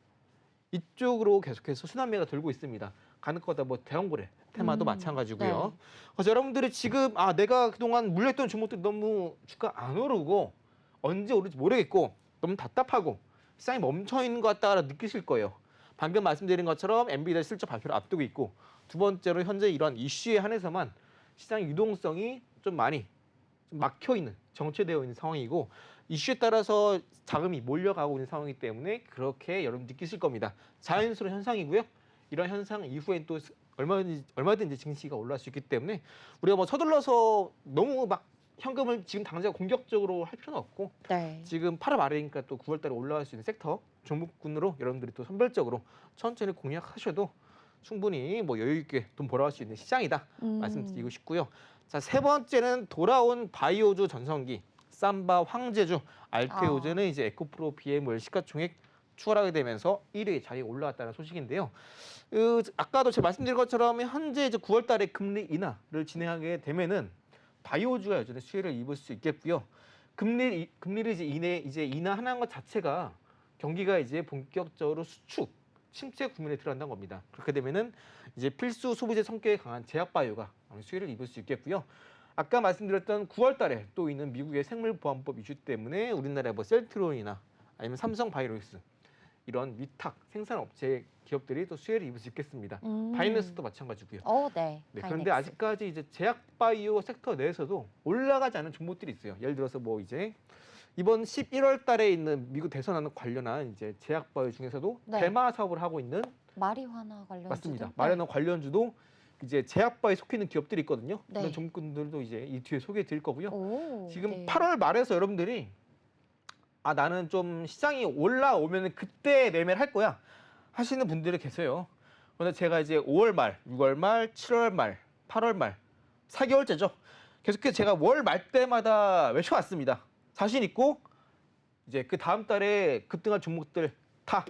Speaker 2: 이쪽으로 계속해서 순환매가 돌고 있습니다. 가는 거다 뭐 대형거래 테마도 마찬가지고요.
Speaker 1: 네.
Speaker 2: 그래서 여러분들이 지금 내가 그동안 물렸던 종목들이 너무 주가 안 오르고 언제 오를지 모르겠고 너무 답답하고 시장이 멈춰 있는 것 같다라 느끼실 거예요. 방금 말씀드린 것처럼 엔비디아 실적 발표를 앞두고 있고, 두 번째로 현재 이런 이슈에 한해서만 시장 유동성이 좀 많이 좀 막혀 있는, 정체되어 있는 상황이고, 이슈에 따라서 자금이 몰려가고 있는 상황이기 때문에 그렇게 여러분 느끼실 겁니다. 자연스러운 현상이고요. 이런 현상 이후엔 또 얼마든지 증시가 올라갈 수 있기 때문에 우리가 뭐 서둘러서 너무 막 현금을 지금 당장 공격적으로 할 필요는 없고,
Speaker 1: 네.
Speaker 2: 지금 8월 말이니까 또 9월 달에 올라갈 수 있는 섹터 종목군으로 여러분들이 또 선별적으로 천천히 공략하셔도 충분히 뭐 여유 있게 돈 벌어갈 수 있는 시장이다 말씀드리고 싶고요. 자, 세 번째는 돌아온 바이오주 전성기 삼바 황제주 알테오제는 이제 에코프로 BM을 시가총액 추월하게 되면서 1위 자리에 올라왔다는 소식인데요. 아까도 제가 말씀드린 것처럼 현재 이제 9월 달에 금리 인하를 진행하게 되면은 바이오주가 여전히 수혜를 입을 수 있겠고요. 금리를 이제 인하하는 것 자체가 경기가 이제 본격적으로 수축, 침체 국면에 들어간다는 겁니다. 그렇게 되면은 이제 필수 소비재 성격이 강한 제약바이오가 수혜를 입을 수 있겠고요. 아까 말씀드렸던 9월 달에 또 있는 미국의 생물보안법 이슈 때문에 우리나라의 뭐 셀트론이나 아니면 삼성바이오로이스 이런 위탁 생산업체 기업들이 또 수혜를 입을 수 있겠습니다. 바이낸스도 마찬가지고요.
Speaker 1: 네.
Speaker 2: 그런데 아직까지 이제 제약바이오 sek터 내에서도 올라가지 않은 종목들이 있어요. 예를 들어서 뭐 이제 이번 11월 달에 있는 미국 대선하는 관련한 이제 제약바이오 중에서도
Speaker 1: 네.
Speaker 2: 대마 사업을 하고 있는
Speaker 1: 마리화나 관련
Speaker 2: 맞습니다. 마리화나 관련주도 이제 제약바에 속해 있는 기업들이 있거든요.
Speaker 1: 네.
Speaker 2: 이런 종목들도 이제 이 뒤에 소개해 드릴 거고요. 지금
Speaker 1: 네.
Speaker 2: 8월 말에서 여러분들이 나는 좀 시장이 올라오면 그때 매매를 할 거야 하시는 분들이 계세요. 그런데 제가 이제 5월 말, 6월 말, 7월 말, 8월 말 4개월째죠. 계속해서 제가 월 말 때마다 외쳐왔습니다. 자신 있고 이제 그 다음 달에 급등할 종목들 다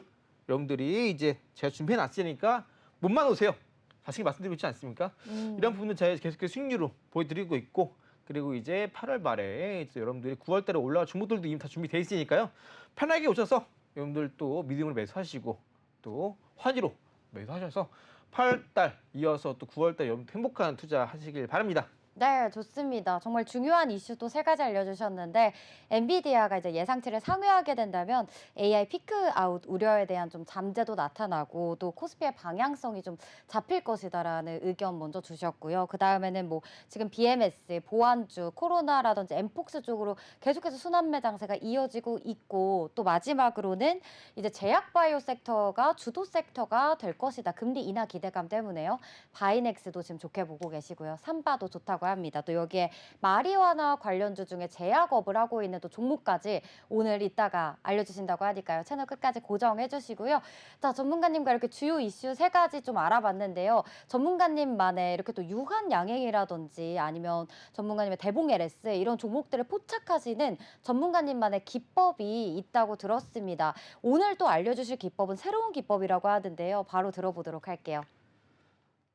Speaker 2: 여러분들이 이제 제가 준비해 놨으니까 몸만 오세요. 자세히 말씀드리고 있지 않습니까? 이런 부분은 제가 계속해서 수익률로 보여드리고 있고, 그리고 이제 8월 말에 이제 여러분들이 9월 달에 올라갈 종목들도 이미 다 준비되어 있으니까요. 편하게 오셔서 여러분들 또 미디움으로 매수하시고 또 환희로 매수하셔서 8월 달 이어서 또 9월 달 여러분 행복한 투자 하시길 바랍니다.
Speaker 1: 네, 좋습니다. 정말 중요한 이슈도 세 가지 알려주셨는데, 엔비디아가 이제 예상치를 상회하게 된다면 AI 피크아웃 우려에 대한 좀 잠재도 나타나고 또 코스피의 방향성이 좀 잡힐 것이다라는 의견 먼저 주셨고요. 그 다음에는 뭐 지금 BMS, 보안주, 코로나라든지 엠폭스 쪽으로 계속해서 순환매 장세가 이어지고 있고, 또 마지막으로는 이제 제약바이오 섹터가 주도 섹터가 될 것이다. 금리 인하 기대감 때문에요. 바이넥스도 지금 좋게 보고 계시고요. 삼바도 좋다고 합니다. 또 여기에 마리화나 관련주 중에 제약업을 하고 있는 또 종목까지 오늘 이따가 알려주신다고 하니까요. 채널 끝까지 고정해 주시고요. 자, 전문가님과 이렇게 주요 이슈 세 가지 좀 알아봤는데요. 전문가님만의 이렇게 또 유한 양행이라든지 아니면 전문가님의 대봉 LS 이런 종목들을 포착하시는 전문가님만의 기법이 있다고 들었습니다. 오늘 또 알려주실 기법은 새로운 기법이라고 하던데요. 바로 들어보도록 할게요.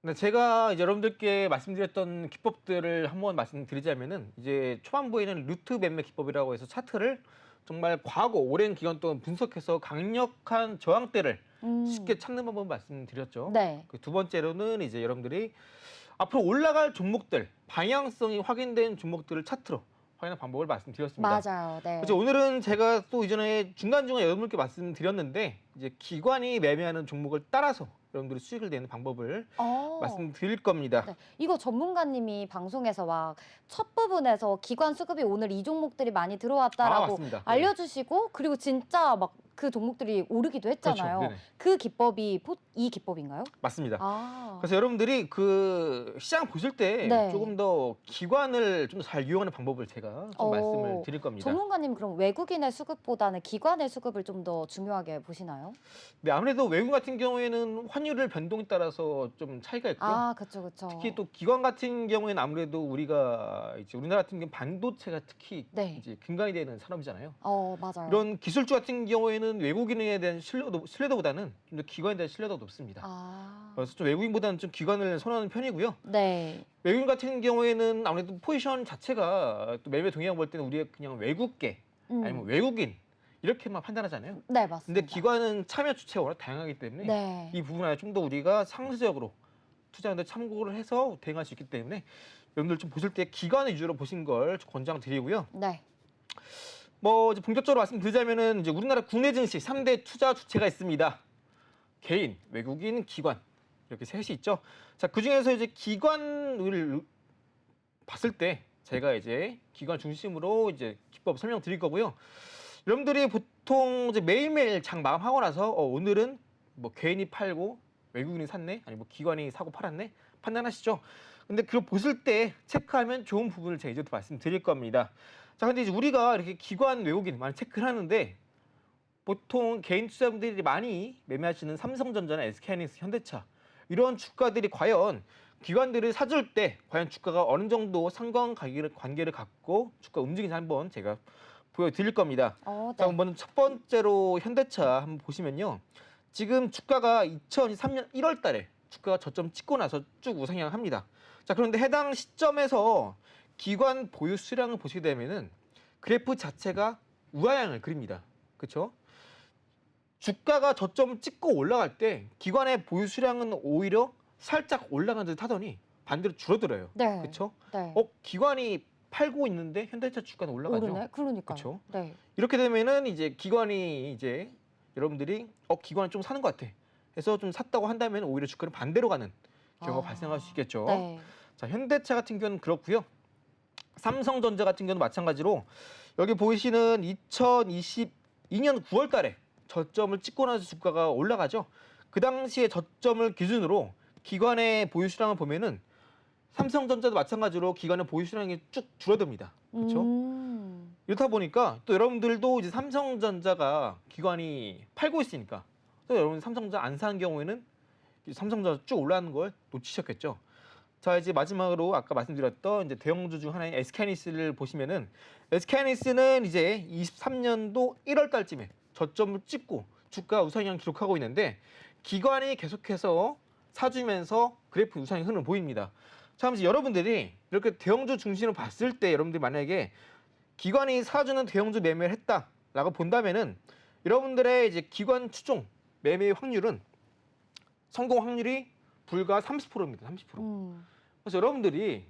Speaker 2: 네, 제가 이제 여러분들께 말씀드렸던 기법들을 한번 말씀드리자면은 이제 초반부에는 루트 매매 기법이라고 해서 차트를 정말 과거 오랜 기간 동안 분석해서 강력한 저항대를 쉽게 찾는 방법을 말씀드렸죠.
Speaker 1: 네.
Speaker 2: 그 두 번째로는 이제 여러분들이 앞으로 올라갈 종목들, 방향성이 확인된 종목들을 차트로 확인하는 방법을 말씀드렸습니다.
Speaker 1: 맞아요. 네.
Speaker 2: 그래서 오늘은 제가 또 이전에 중간중간 여러분께 말씀드렸는데 이제 기관이 매매하는 종목을 따라서 여러분들이 수익을 내는 방법을 말씀드릴 겁니다.
Speaker 1: 네. 이거 전문가님이 방송에서 막 첫 부분에서 기관 수급이 오늘 이 종목들이 많이 들어왔다라고
Speaker 2: 맞습니다.
Speaker 1: 알려주시고 그리고 진짜 막 그 종목들이 오르기도 했잖아요.
Speaker 2: 그렇죠. 네네.
Speaker 1: 그 기법이 이 기법인가요?
Speaker 2: 맞습니다.
Speaker 1: 아.
Speaker 2: 그래서 여러분들이 그 시장 보실 때
Speaker 1: 네.
Speaker 2: 조금 더 기관을 좀 더 잘 이용하는 방법을 제가 좀 말씀을 드릴 겁니다.
Speaker 1: 전문가님 그럼 외국인의 수급보다는 기관의 수급을 좀 더 중요하게 보시나요?
Speaker 2: 네, 아무래도 외국 같은 경우에는 환율의 변동에 따라서 좀 차이가 있고요.
Speaker 1: 아, 그쵸, 그쵸.
Speaker 2: 특히 또 기관 같은 경우에는 아무래도 우리가 이제 우리나라 같은 경우 반도체가 특히
Speaker 1: 네.
Speaker 2: 이제 근간이 되는 산업이잖아요.
Speaker 1: 맞아요.
Speaker 2: 이런 기술주 같은 경우에는 외국인에 대한 신뢰도보다는 좀 더 기관에 대한 신뢰도가 높습니다.
Speaker 1: 아.
Speaker 2: 그래서 좀 외국인보다는 좀 기관을 선호하는 편이고요.
Speaker 1: 네.
Speaker 2: 외국인 같은 경우에는 아무래도 포지션 자체가 또 매매 동향 볼 때는 우리가 그냥 외국계 아니면 외국인 이렇게만 판단하잖아요.
Speaker 1: 네, 맞습니다.
Speaker 2: 근데 기관은 참여 주체가 워낙 다양하기 때문에
Speaker 1: 네.
Speaker 2: 이 부분에 좀 더 우리가 상세적으로 투자하는데 참고를 해서 대응할 수 있기 때문에 여러분들 좀 보실 때 기관 위주로 보신 걸 권장드리고요.
Speaker 1: 네.
Speaker 2: 뭐 이제 본격적으로 말씀드리자면은 이제 우리나라 국내 증시 3대 투자 주체가 있습니다. 개인, 외국인, 기관 이렇게 셋이 있죠. 자, 그중에서 이제 기관을 봤을 때 제가 이제 기관 중심으로 이제 기법 설명드릴 거고요. 여러분들이 보통 이제 매일매일 장 마감하고 나서 오늘은 뭐 개인이 팔고 외국인이 샀네, 아니 뭐 기관이 사고 팔았네 판단하시죠. 근데 그걸 보실 때 체크하면 좋은 부분을 제가 이제부터 말씀드릴 겁니다. 자, 근데 이제 우리가 이렇게 기관, 외국인 많이 체크를 하는데 보통 개인 투자분들이 많이 매매하시는 삼성전자나 SK하이닉스, 현대차 이런 주가들이 과연 기관들을 사줄 때 과연 주가가 어느 정도 상관관계를 갖고 주가 움직이는지 한번 제가 보여드릴 겁니다.
Speaker 1: 네.
Speaker 2: 자, 먼저 첫 번째로 현대차 한번 보시면요. 지금 주가가 2023년 1월 달에 주가가 저점 찍고 나서 쭉 우상향합니다. 자, 그런데 해당 시점에서 기관 보유 수량을 보시게 되면은 그래프 자체가 우하향을 그립니다. 그렇죠? 주가가 저점을 찍고 올라갈 때 기관의 보유 수량은 오히려 살짝 올라간 듯 하더니 반대로 줄어들어요.
Speaker 1: 네.
Speaker 2: 그렇죠?
Speaker 1: 네.
Speaker 2: 기관이 팔고 있는데 현대차 주가는 올라가죠.
Speaker 1: 오르네. 그러니까요.
Speaker 2: 그쵸?
Speaker 1: 네.
Speaker 2: 이렇게 되면은 이제 기관이 이제 여러분들이 기관을 좀 사는 것 같아. 해서 좀 샀다고 한다면 오히려 주가는 반대로 가는 경우가 발생할 수 있겠죠.
Speaker 1: 네.
Speaker 2: 자, 현대차 같은 경우는 그렇고요. 삼성전자 같은 경우는 마찬가지로 여기 보이시는 2022년 9월 달에 저점을 찍고 나서 주가가 올라가죠. 그 당시에 저점을 기준으로 기관의 보유 수량을 보면은 삼성전자도 마찬가지로 기관의 보유 수량이 쭉 줄어듭니다. 그렇죠? 이렇다 보니까 또 여러분들도 이제 삼성전자가 기관이 팔고 있으니까 또 여러분 삼성전자 안 사는 경우에는 삼성전자 쭉 올라가는 걸 놓치셨겠죠. 자, 이제 마지막으로 아까 말씀드렸던 이제 대형주 중 하나인 SK하이닉스를 보시면은 SK하이닉스는 이제 23년도 1월 달쯤에 저점을 찍고 주가 우상향 기록하고 있는데 기관이 계속해서 사주면서 그래프 우상향 흐름을 보입니다. 자, 그럼 이제 여러분들이 이렇게 대형주 중심으로 봤을 때 여러분들이 만약에 기관이 사주는 대형주 매매를 했다라고 본다면은 여러분들의 이제 기관 추종 매매 확률은 성공 확률이 불과 30%입니다. 30%. 그래서 여러분들이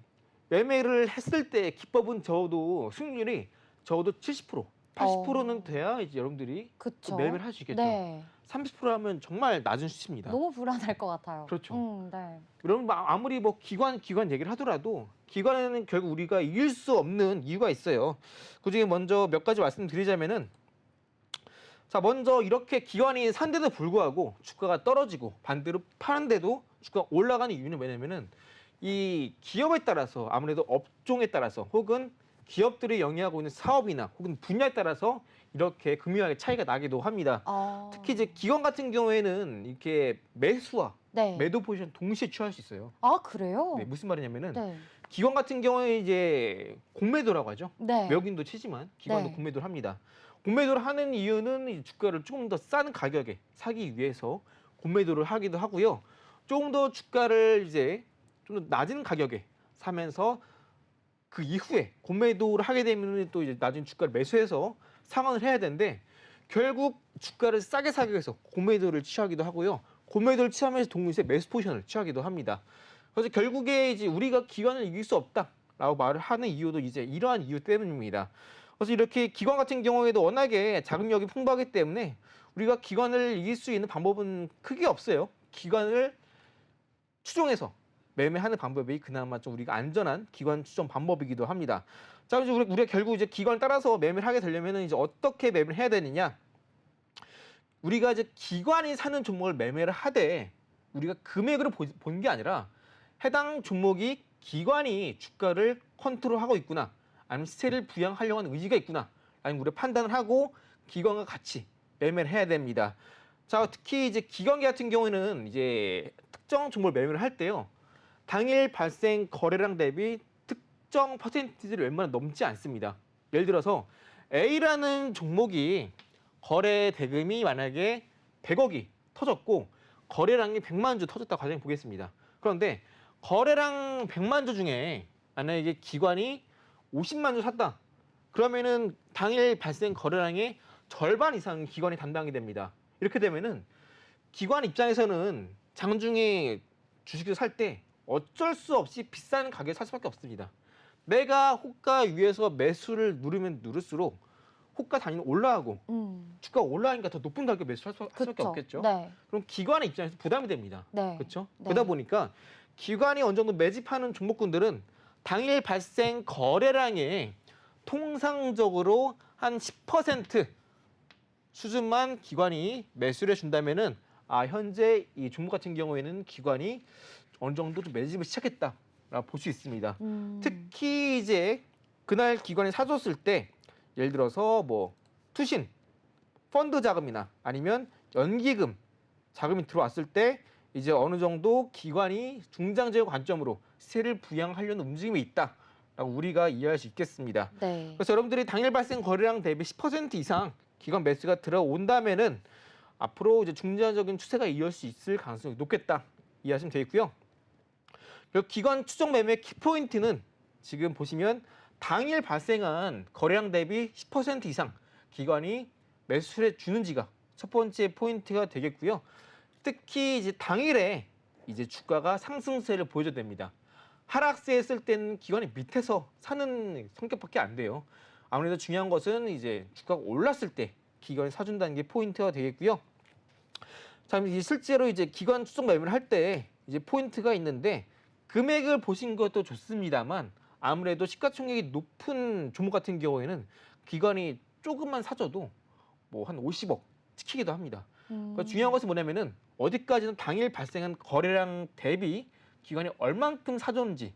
Speaker 2: 매매를 했을 때 기법은 적어도 수익률이 적어도 70%, 80%는 돼야 이제 여러분들이
Speaker 1: 그쵸.
Speaker 2: 매매를 할 수 있겠죠.
Speaker 1: 네.
Speaker 2: 30%하면 정말 낮은 수치입니다.
Speaker 1: 너무 불안할 것 같아요.
Speaker 2: 그렇죠.
Speaker 1: 네.
Speaker 2: 여러분 아무리 뭐 기관 얘기를 하더라도 기관에는 결국 우리가 이길 수 없는 이유가 있어요. 그중에 먼저 몇 가지 말씀드리자면은 자, 먼저 이렇게 기관이 산데도 불구하고 주가가 떨어지고 반대로 파는데도 주가가 올라가는 이유는 뭐냐면은 이 기업에 따라서 아무래도 업종에 따라서 혹은 기업들이 영위하고 있는 사업이나 혹은 분야에 따라서 이렇게 극명하게 차이가 나기도 합니다. 특히 이제 기관 같은 경우에는 이렇게 매수와
Speaker 1: 네.
Speaker 2: 매도 포지션 동시에 취할 수 있어요.
Speaker 1: 아, 그래요?
Speaker 2: 네, 무슨 말이냐면은
Speaker 1: 네.
Speaker 2: 기관 같은 경우에 이제 공매도라고 하죠.
Speaker 1: 네.
Speaker 2: 외국인도 치지만 기관도
Speaker 1: 네.
Speaker 2: 공매도를 합니다. 공매도를 하는 이유는 이 주가를 조금 더 싼 가격에 사기 위해서 공매도를 하기도 하고요. 조금 더 주가를 이제 좀 더 낮은 가격에 사면서 그 이후에 공매도를 하게 되면 또 이제 나중에 주가를 매수해서 상환을 해야 되는데 결국 주가를 싸게 사기 위해서 공매도를 취하기도 하고요. 공매도를 취하면서 동시에 매수 포지션을 취하기도 합니다. 그래서 결국에 이제 우리가 기관을 이길 수 없다라고 말을 하는 이유도 이제 이러한 이유 때문입니다. 그래서 이렇게 기관 같은 경우에도 워낙에 자금력이 풍부하기 때문에 우리가 기관을 이길 수 있는 방법은 크게 없어요. 기관을 추종해서 매매하는 방법이 그나마 좀 우리가 안전한 기관 추종 방법이기도 합니다. 자, 이제 우리가 결국 이제 기관을 따라서 매매를 하게 되려면 이제 어떻게 매매를 해야 되느냐? 우리가 이제 기관이 사는 종목을 매매를 하되 우리가 금액으로 본 게 아니라 해당 종목이 기관이 주가를 컨트롤하고 있구나, 아니면 시세를 부양하려고 하는 의지가 있구나, 아니면 우리가 판단을 하고 기관과 같이 매매를 해야 됩니다. 자, 특히 이제 기관계 같은 경우에는 이제 특정 종목을 매매를 할 때요, 당일 발생 거래량 대비 특정 퍼센티지를 웬만하면 넘지 않습니다. 예를 들어서 A라는 종목이 거래 대금이 만약에 100억이 터졌고 거래량이 100만 주 터졌다고 가정해 보겠습니다. 그런데 거래량 100만 주 중에 만약에 기관이 50만 주 샀다. 그러면은 당일 발생 거래량의 절반 이상 기관이 담당이 됩니다. 이렇게 되면은 기관 입장에서는 장중에 주식을 살 때 어쩔 수 없이 비싼 가격에 살 수밖에 없습니다. 내가 호가 위에서 매수를 누르면 누를수록 호가 단위는 올라가고 주가가 올라가니까 더 높은 가격에 매수할 수밖에
Speaker 1: 그쵸.
Speaker 2: 없겠죠.
Speaker 1: 네.
Speaker 2: 그럼 기관의 입장에서 부담이 됩니다.
Speaker 1: 네.
Speaker 2: 그렇죠?
Speaker 1: 네.
Speaker 2: 그러다 보니까 기관이 어느 정도 매집하는 종목군들은 당일 발생 거래량의 통상적으로 한 10% 수준만 기관이 매수를 해준다면은 현재 이 종목 같은 경우에는 기관이 어느 정도 좀 매집을 시작했다라고 볼 수 있습니다. 특히 이제 그날 기관이 사줬을 때 예를 들어서 뭐 투신, 펀드 자금이나 아니면 연기금 자금이 들어왔을 때 이제 어느 정도 기관이 중장기적 관점으로 시세를 부양하려는 움직임이 있다라고 우리가 이해할 수 있겠습니다.
Speaker 1: 네.
Speaker 2: 그래서 여러분들이 당일 발생 거래량 대비 10% 이상 기관 매수가 들어온다면은 앞으로 이제 중장기적인 추세가 이어질 수 있을 가능성이 높겠다 이해하시면 되겠고요. 그리고 기관 추정 매매 키포인트는 지금 보시면 당일 발생한 거래량 대비 10% 이상 기관이 매수를 해주는지가 첫 번째 포인트가 되겠고요. 특히 이제 당일에 이제 주가가 상승세를 보여줘야 됩니다. 하락세에 있을 때는 기관이 밑에서 사는 성격밖에 안 돼요. 아무래도 중요한 것은 이제 주가가 올랐을 때 기관이 사준다는 게 포인트가 되겠고요. 자, 이제 실제로 이제 기관 추정 매매를 할 때 이제 포인트가 있는데 금액을 보신 것도 좋습니다만 아무래도 시가총액이 높은 종목 같은 경우에는 기관이 조금만 사줘도 뭐 한 50억 찍히기도 합니다. 그러니까 중요한 것은 뭐냐면은 어디까지는 당일 발생한 거래량 대비 기관이 얼만큼 사줬는지,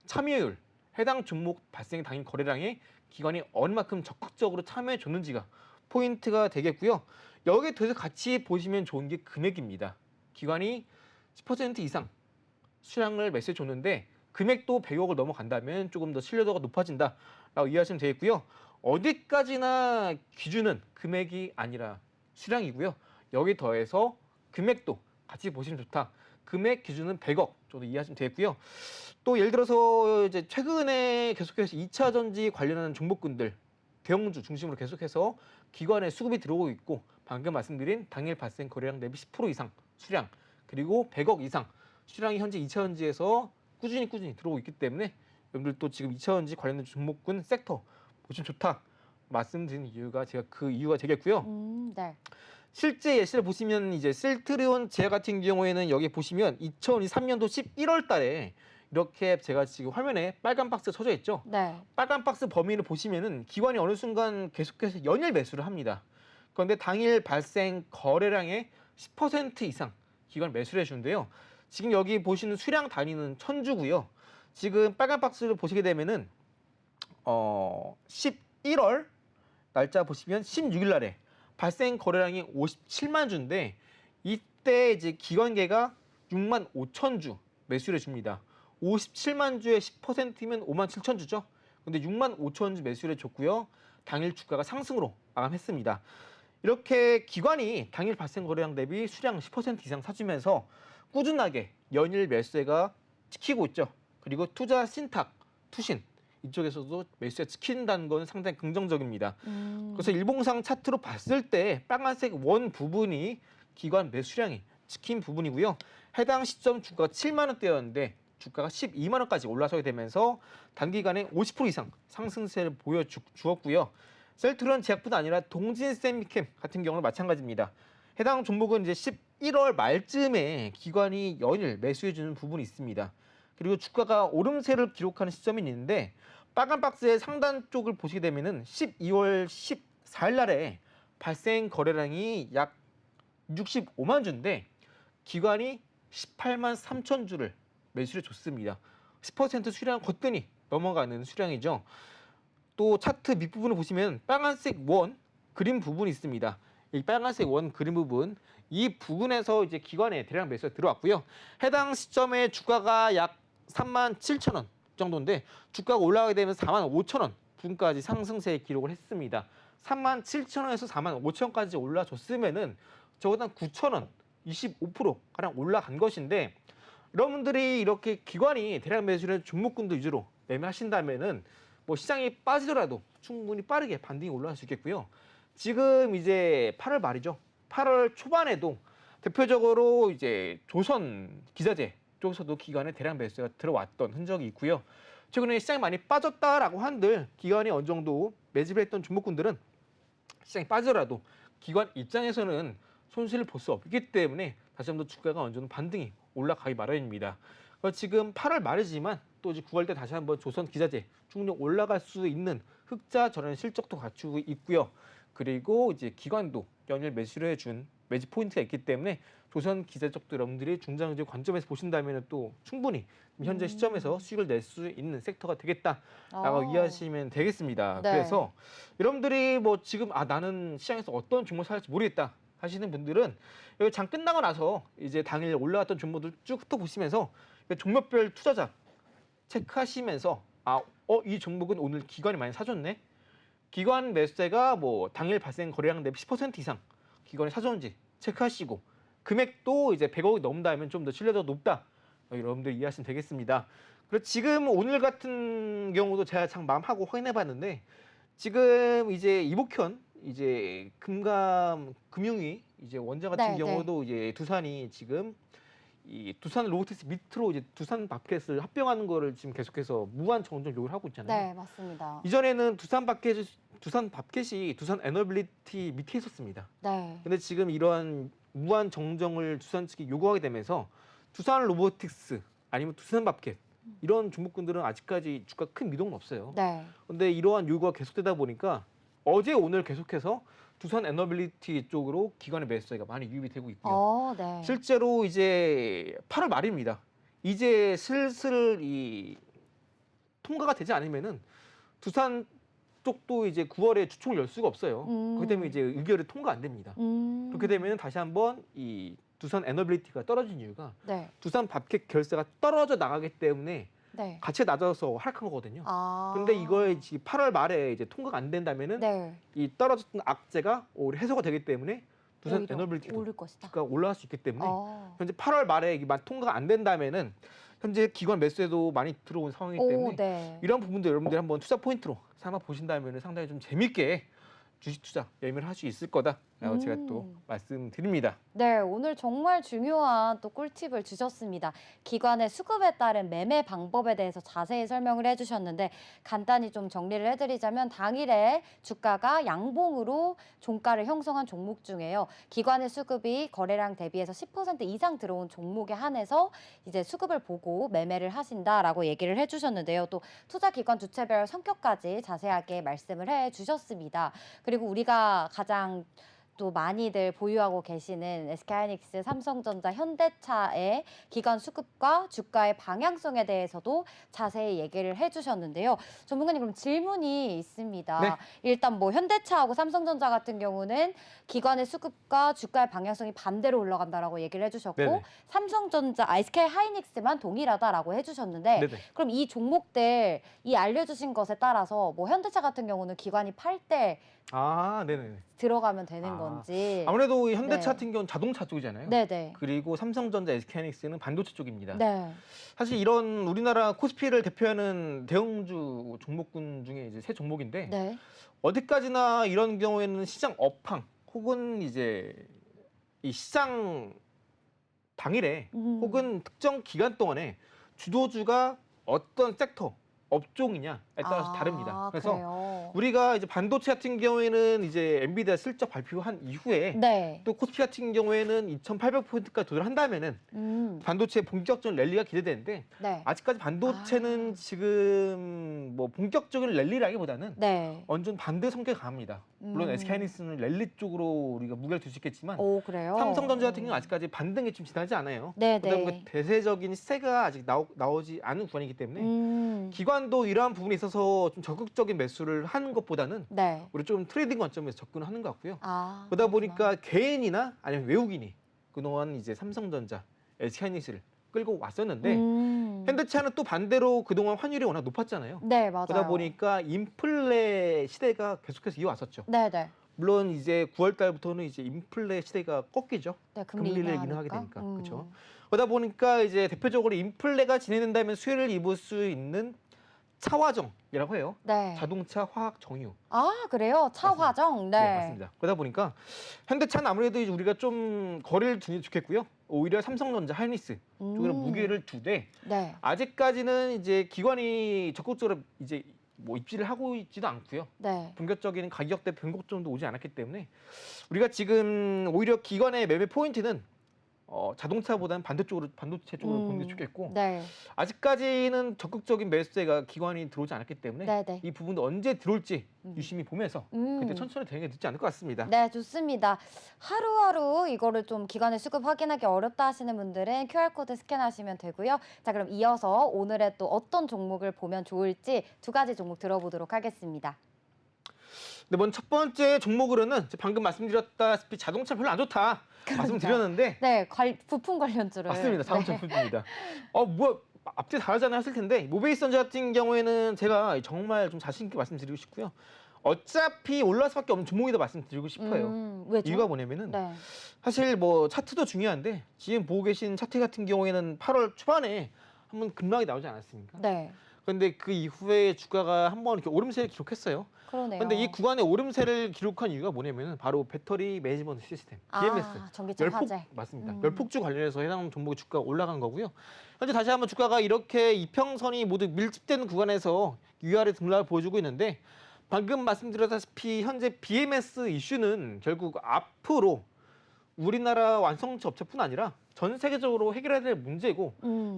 Speaker 2: 참여율, 해당 종목 발생 당일 거래량에 기관이 얼마큼 적극적으로 참여해 줬는지가 포인트가 되겠고요. 여기에 더해서 같이 보시면 좋은 게 금액입니다. 기관이 10% 이상 수량을 매수해 줬는데 금액도 100억을 넘어간다면 조금 더 신뢰도가 높아진다라고 이해하시면 되겠고요. 어디까지나 기준은 금액이 아니라 수량이고요. 여기 더해서 금액도 같이 보시면 좋다. 금액 기준은 100억 정도 이해하시면 되겠고요. 또 예를 들어서 이제 최근에 계속해서 2차 전지 관련한 종목군들 대형주 중심으로 계속해서 기관에 수급이 들어오고 있고 방금 말씀드린 당일 발생 거래량 대비 10% 이상 수량 그리고 100억 이상 수량이 현재 2차 전지에서 꾸준히 들어오고 있기 때문에 여러분들도 지금 2차 전지 관련된 종목군 섹터 보시면 좋다 말씀드린 이유가 그 이유가 되겠고요.
Speaker 1: 네.
Speaker 2: 실제 예시를 보시면 이제 셀트리온 제약 같은 경우에는 여기 보시면 2023년도 11월 달에 이렇게 제가 지금 화면에 빨간 박스 쳐져 있죠.
Speaker 1: 네.
Speaker 2: 빨간 박스 범위를 보시면은 기관이 어느 순간 계속해서 연일 매수를 합니다. 그런데 당일 발생 거래량의 10% 이상 기관 매수를 해주는데요. 지금 여기 보시는 수량 단위는 천주고요. 지금 빨간 박스를 보시게 되면은 11월 날짜 보시면 16일 날에 발생 거래량이 57만 주인데 이때 이제 기관계가 6만 5천 주 매수를 해줍니다. 57만 주의 10%면 5만 7천 주죠. 근데 6만 5천 주 매수를 해줬고요. 당일 주가가 상승으로 마감했습니다. 이렇게 기관이 당일 발생 거래량 대비 수량 10% 이상 사주면서 꾸준하게 연일 매수세가 지키고 있죠. 그리고 투자 신탁, 투신 이쪽에서도 매수세 지킨다는 건 상당히 긍정적입니다. 그래서 일봉상 차트로 봤을 때 빨간색 원 부분이 기관 매수량이 지킨 부분이고요. 해당 시점 주가가 7만 원대였는데 주가가 12만 원까지 올라서게 되면서 단기간에 50% 이상 상승세를 보여주었고요. 셀트리온 제약뿐 아니라 동진 세미캠 같은 경우는 마찬가지입니다. 해당 종목은 이제 11월 말쯤에 기관이 연일 매수해주는 부분이 있습니다. 그리고 주가가 오름세를 기록하는 시점이 있는데 빨간 박스의 상단 쪽을 보시게 되면은 12월 14일 날에 발생 거래량이 약 65만 주인데 기관이 18만 3천 주를 매수해 줬습니다. 10% 수량 거뜬히 넘어가는 수량이죠. 또 차트 밑부분을 보시면 빨간색 원 그림 부분이 있습니다. 이 빨간색 원 그림 부분, 이 부분에서 이제 기관에 대량 매수가 들어왔고요. 해당 시점에 주가가 약 3만 7천 원 정도인데 주가가 올라가게 되면 4만 5천 원 부분까지 상승세 기록을 했습니다. 3만 7천 원에서 4만 5천 원까지 올라줬으면은 적어도 한 9천 원, 25% 가량 올라간 것인데, 여러분들이 이렇게 기관이 대량 매수를 종목군들 위주로 매매하신다면은 뭐 시장이 빠지더라도 충분히 빠르게 반등이 올라갈 수 있겠고요. 지금 이제 8월 말이죠. 8월 초반에도 대표적으로 이제 조선 기자재 쪽에서도 기관에 대량 매수가 들어왔던 흔적이 있고요. 최근에 시장이 많이 빠졌다라고 한들 기관이 어느 정도 매집을 했던 종목군들은 시장이 빠지더라도 기관 입장에서는 손실을 볼 수 없기 때문에 다시 한번 주가가 어느 정도 반등이 올라가기 마련입니다. 지금 8월 말이지만 또 이제 9월 때 다시 한번 조선 기자재 충분히 올라갈 수 있는 흑자 전환 실적도 갖추고 있고요. 그리고 이제 기관도 연일 매수를 해준 매집 포인트가 있기 때문에 조선 기자재 쪽도 여러분들이 중장기 관점에서 보신다면 또 충분히 현재 시점에서 수익을 낼 수 있는 섹터가 되겠다라고 이해하시면 되겠습니다.
Speaker 1: 네.
Speaker 2: 그래서 여러분들이 뭐 지금 나는 시장에서 어떤 종목 살지 모르겠다 하시는 분들은 여기 장 끝나고 나서 이제 당일 올라갔던 종목들 쭉 훑어보시면서 종목별 투자자 체크하시면서 이 종목은 오늘 기관이 많이 사줬네. 기관 매수세가 뭐 당일 발생 거래량 대비 10% 이상 기관이 사줬는지 체크하시고, 금액도 이제 100억이 넘는다면 좀 더 신뢰도가 높다. 여러분들 이해하시면 되겠습니다. 그리고 지금 오늘 같은 경우도 제가 참 마음하고 확인해봤는데 지금 이제 이복현 이제 금융위 이제 원장 같은
Speaker 1: 네,
Speaker 2: 경우도 이제 두산이 지금 이 두산 로보틱스 밑으로 이제 두산 마켓을 합병하는 거를 지금 계속해서 무한 정정 요구를 하고 있잖아요.
Speaker 1: 네, 맞습니다.
Speaker 2: 이전에는 두산 마켓이 두산 에너빌리티 밑에 있었습니다.
Speaker 1: 네.
Speaker 2: 근데 지금 이러한 무한 정정을 두산 측이 요구하게 되면서 두산 로보틱스 아니면 두산 마켓 이런 종목군들은 아직까지 주가 큰 미동은 없어요.
Speaker 1: 네.
Speaker 2: 근데 이러한 요구가 계속되다 보니까 어제 오늘 계속해서 두산 에너빌리티 쪽으로 기관의 매수세가 많이 유입이 되고 있고요.
Speaker 1: 네.
Speaker 2: 실제로 이제 8월 말입니다. 이제 슬슬 이 통과가 되지 않으면은 두산 쪽도 이제 9월에 주총을 열 수가 없어요. 그렇기 때문에 이제 의결이 통과 안 됩니다. 그렇게 되면은 다시 한번 이 두산 에너빌리티가 떨어진 이유가
Speaker 1: 네.
Speaker 2: 두산 밥켓 결세가 떨어져 나가기 때문에
Speaker 1: 네.
Speaker 2: 가치가 낮아서 하락한 거거든요.
Speaker 1: 아.
Speaker 2: 근데 이걸 지금 8월 말에 이제 통과가 안 된다면은
Speaker 1: 네.
Speaker 2: 이 떨어졌던 악재가 오히려 해소가 되기 때문에 두산
Speaker 1: 오히려
Speaker 2: 에너빌리티도
Speaker 1: 오를 것이다.
Speaker 2: 주가가 올라갈 수 있기 때문에
Speaker 1: 아.
Speaker 2: 현재 8월 말에 이게 통과가 안 된다면은 현재 기관 매수에도 많이 들어온 상황이기 때문에
Speaker 1: 네.
Speaker 2: 이런 부분도 여러분들이 한번 투자 포인트로 삼아 보신다면 상당히 좀 재밌게 주식 투자 매매를 할 수 있을 거다라고 제가 또 말씀드립니다.
Speaker 1: 네, 오늘 정말 중요한 또 꿀팁을 주셨습니다. 기관의 수급에 따른 매매 방법에 대해서 자세히 설명을 해주셨는데 간단히 좀 정리를 해드리자면 당일에 주가가 양봉으로 종가를 형성한 종목 중에요. 기관의 수급이 거래량 대비해서 10% 이상 들어온 종목에 한해서 이제 수급을 보고 매매를 하신다라고 얘기를 해주셨는데요. 또 투자 기관 주체별 성격까지 자세하게 말씀을 해주셨습니다. 그리고 우리가 가장 또 많이들 보유하고 계시는 SK하이닉스, 삼성전자, 현대차의 기관 수급과 주가의 방향성에 대해서도 자세히 얘기를 해주셨는데요. 전문가님, 그럼 질문이 있습니다.
Speaker 2: 네.
Speaker 1: 일단 뭐 현대차하고 삼성전자 같은 경우는 기관의 수급과 주가의 방향성이 반대로 올라간다라고 얘기를 해주셨고,
Speaker 2: 네네.
Speaker 1: 삼성전자, SK하이닉스만 동일하다라고 해주셨는데,
Speaker 2: 네네.
Speaker 1: 그럼 이 종목들 이 알려주신 것에 따라서 뭐 현대차 같은 경우는 기관이 팔 때
Speaker 2: 네네.
Speaker 1: 들어가면 되는 건지.
Speaker 2: 아무래도 이 현대차
Speaker 1: 네.
Speaker 2: 같은 경우는 자동차 쪽이잖아요.
Speaker 1: 네네.
Speaker 2: 그리고 삼성전자, SK하이닉스는 반도체 쪽입니다.
Speaker 1: 네.
Speaker 2: 사실 이런 우리나라 코스피를 대표하는 대형주 종목군 중에 이제 세 종목인데
Speaker 1: 네.
Speaker 2: 어디까지나 이런 경우에는 시장 업황 혹은 이제 이 시장 당일에 혹은 특정 기간 동안에 주도주가 어떤 섹터, 업종이냐에 따라서 다릅니다. 그래서
Speaker 1: 그래요.
Speaker 2: 우리가 이제 반도체 같은 경우에는 이제 엔비디아 실적 발표한 이후에
Speaker 1: 네.
Speaker 2: 또 코스피 같은 경우에는 2,800포인트까지 도달한다면은 반도체 본격적인 랠리가 기대되는데
Speaker 1: 네.
Speaker 2: 아직까지 반도체는 지금 뭐 본격적인 랠리라기보다는
Speaker 1: 네.
Speaker 2: 완전 반대 성격이 강합니다. 물론 SK하이닉스는 랠리 쪽으로 우리가 무게를 둘 수 있겠지만
Speaker 1: 오, 그래요?
Speaker 2: 삼성전자 같은 경우는 아직까지 반등이 좀 지나지 않아요.
Speaker 1: 네,
Speaker 2: 그다음에
Speaker 1: 네.
Speaker 2: 대세적인 시세가 아직 나오지 않은 구간이기 때문에 기관도 이러한 부분에 있어서 좀 적극적인 매수를 하는 것보다는
Speaker 1: 네.
Speaker 2: 우리 좀 트레이딩 관점에서 접근을 하는 것 같고요.
Speaker 1: 아,
Speaker 2: 그러다
Speaker 1: 그렇구나.
Speaker 2: 보니까 개인이나 아니면 외국인이 그동안 이제 삼성전자, SK하이닉스를 끌고 왔었는데 현대차는 또 반대로 그동안 환율이 워낙 높았잖아요.
Speaker 1: 네, 맞아요.
Speaker 2: 그러다 보니까 인플레 시대가 계속해서 이어왔었죠.
Speaker 1: 네, 네.
Speaker 2: 물론 이제 9월 달부터는 이제 인플레 시대가 꺾이죠.
Speaker 1: 네, 금리
Speaker 2: 금리를
Speaker 1: 인하하니까.
Speaker 2: 인하하게 되니까. 그렇죠. 그러다 보니까 이제 대표적으로 인플레가 진행된다면 수혜를 입을 수 있는 차화정이라고 해요.
Speaker 1: 네.
Speaker 2: 자동차 화학 정유.
Speaker 1: 아, 그래요? 차화정. 네.
Speaker 2: 네, 맞습니다. 그러다 보니까 현대차는 아무래도 이제 우리가 좀 거리를 두는 게 좋겠고요. 오히려 삼성전자, 하이닉스 쪽으로 무게를 두되
Speaker 1: 네.
Speaker 2: 아직까지는 이제 기관이 적극적으로 이제 뭐 입지를 하고 있지도 않고요.
Speaker 1: 네.
Speaker 2: 본격적인 가격대 변곡점도 오지 않았기 때문에 우리가 지금 오히려 기관의 매매 포인트는 자동차보다는 반도체 쪽으로 보는 게 좋겠고
Speaker 1: 네.
Speaker 2: 아직까지는 적극적인 매수세가 기관이 들어오지 않았기 때문에
Speaker 1: 네, 네.
Speaker 2: 이 부분도 언제 들어올지 유심히 보면서 그때 천천히 되는 게 늦지 않을 것 같습니다.
Speaker 1: 네, 좋습니다. 하루하루 이거를 좀 기관의 수급 확인하기 어렵다 하시는 분들은 QR코드 스캔하시면 되고요. 자, 그럼 이어서 오늘의 또 어떤 종목을 보면 좋을지 두 가지 종목 들어보도록 하겠습니다.
Speaker 2: 네, 먼저 첫 번째 종목으로는 방금 말씀드렸다시피 자동차 별로 안 좋다 말씀드렸는데
Speaker 1: 네, 부품 관련주를.
Speaker 2: 맞습니다. 자동차
Speaker 1: 네.
Speaker 2: 부품입니다. 뭐야 앞뒤 다르잖아요 하실 텐데 모베이스전자 같은 경우에는 제가 정말 좀 자신 있게 말씀드리고 싶고요. 어차피 올라갈 수밖에 없는 종목이다 말씀드리고 싶어요.
Speaker 1: 왜죠?
Speaker 2: 이유가 뭐냐면은
Speaker 1: 네.
Speaker 2: 사실 뭐 차트도 중요한데 지금 보고 계신 차트 같은 경우에는 8월 초반에 한번 급락이 나오지 않았습니까?
Speaker 1: 네.
Speaker 2: 그런데 그 이후에 주가가 한번 이렇게 오름세를 기록했어요.
Speaker 1: 그러네요.
Speaker 2: 그런데 이 구간의 오름세를 기록한 이유가 뭐냐면은 바로 배터리 매니지먼트 시스템 BMS
Speaker 1: 전기차 화재.
Speaker 2: 맞습니다. 열폭주 관련해서 해당 종목의 주가가 올라간 거고요. 현재 다시 한번 주가가 이렇게 이평선이 모두 밀집되는 구간에서 위아래 등락을 보여주고 있는데 방금 말씀드렸다시피 현재 BMS 이슈는 결국 앞으로 우리나라 완성차 업체뿐 아니라 전 세계적으로 해결해야 될 문제고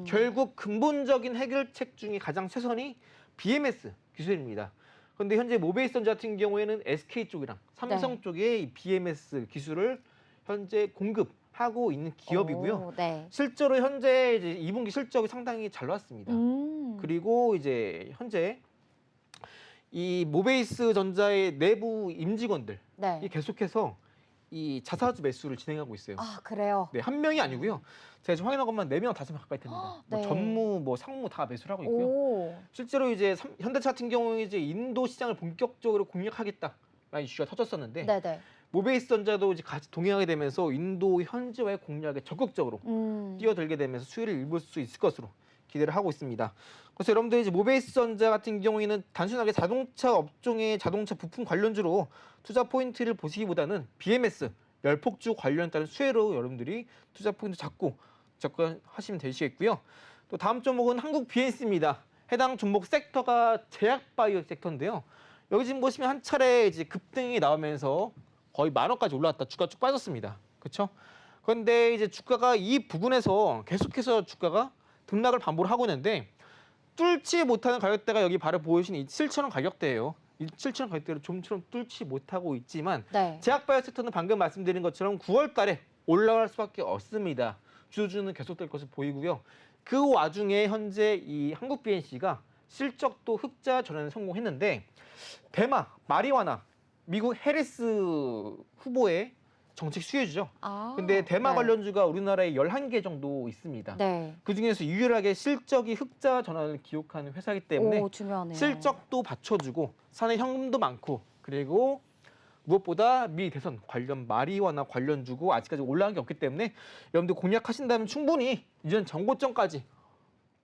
Speaker 2: 결국 근본적인 해결책 중에 가장 최선이 BMS 기술입니다. 그런데 현재 모베이스전자 같은 경우에는 SK 쪽이랑 삼성
Speaker 1: 네.
Speaker 2: 쪽에 이 BMS 기술을 현재 공급하고 있는 기업이고요.
Speaker 1: 오, 네.
Speaker 2: 실제로 현재 이제 2분기 실적이 상당히 잘 나왔습니다. 그리고 이제 현재 이 모베이스전자의 내부 임직원들이
Speaker 1: 네.
Speaker 2: 계속해서 이 자사주 매수를 진행하고 있어요.
Speaker 1: 아, 그래요?
Speaker 2: 네, 한 명이 아니고요. 제가 지금 확인한 것만 4명, 5명 가까이 됩니다.
Speaker 1: 네.
Speaker 2: 뭐 전무, 뭐 상무 다 매수를 하고 있고요.
Speaker 1: 오.
Speaker 2: 실제로 이제 현대차 같은 경우에 이제 인도 시장을 본격적으로 공략하겠다라는 이슈가 터졌었는데
Speaker 1: 네네.
Speaker 2: 모베이스전자도 이제 같이 동행하게 되면서 인도 현지화의 공략에 적극적으로 뛰어들게 되면서 수혜를 입을 수 있을 것으로 기대를 하고 있습니다. 그래서 여러분들 이제 모베이스전자 같은 경우에는 단순하게 자동차 업종의 자동차 부품 관련주로 투자 포인트를 보시기보다는 BMS 열폭주 관련 따른 수혜로 여러분들이 투자 포인트 잡고 접근하시면 되시겠고요. 또 다음 종목은 한국 BNC입니다. 해당 종목 섹터가 제약바이오 섹터인데요. 여기 지금 보시면 한 차례 이제 급등이 나오면서 거의 10,000원까지 올라왔다 주가 쭉 빠졌습니다. 그렇죠? 그런데 이제 주가가 이 부분에서 계속해서 주가가 등락을 반복을 하고 있는데 뚫지 못하는 가격대가 여기 바로 보이시는 이 7,000원 가격대예요. 이 7,000원 가격대를 좀처럼 뚫지 못하고 있지만
Speaker 1: 네.
Speaker 2: 제약바이오 섹터는 방금 말씀드린 것처럼 9월 달에 올라갈 수밖에 없습니다. 주주는 계속될 것으로 보이고요. 그 와중에 현재 이 한국 BNC가 실적도 흑자 전환에 성공했는데 대마, 마리화나 미국 해리스 후보의 정책 수혜주죠. 근데 대마
Speaker 1: 네.
Speaker 2: 관련주가 우리나라에 11개 정도 있습니다.
Speaker 1: 네.
Speaker 2: 그중에서 유일하게 실적이 흑자 전환을 기록하는 회사이기 때문에
Speaker 1: 오, 중요하네요.
Speaker 2: 실적도 받쳐주고 사내 현금도 많고 그리고 무엇보다 미 대선 관련 마리화나 관련주고 아직까지 올라간 게 없기 때문에 여러분들 공략하신다면 충분히 이전 정고점까지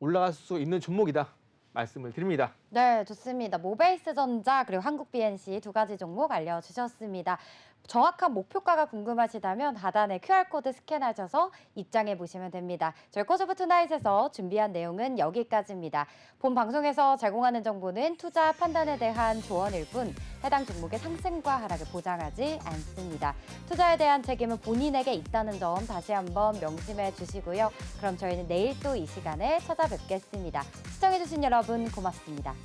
Speaker 2: 올라갈 수 있는 종목이다 말씀을 드립니다.
Speaker 1: 네, 좋습니다. 모베이스전자 그리고 한국 BNC 두 가지 종목 알려주셨습니다. 정확한 목표가가 궁금하시다면 하단에 QR코드 스캔하셔서 입장해 보시면 됩니다. 저희 코스오브 투나잇에서 준비한 내용은 여기까지입니다. 본 방송에서 제공하는 정보는 투자 판단에 대한 조언일 뿐 해당 종목의 상승과 하락을 보장하지 않습니다. 투자에 대한 책임은 본인에게 있다는 점 다시 한번 명심해 주시고요. 그럼 저희는 내일 또 이 시간에 찾아뵙겠습니다. 시청해 주신 여러분 고맙습니다.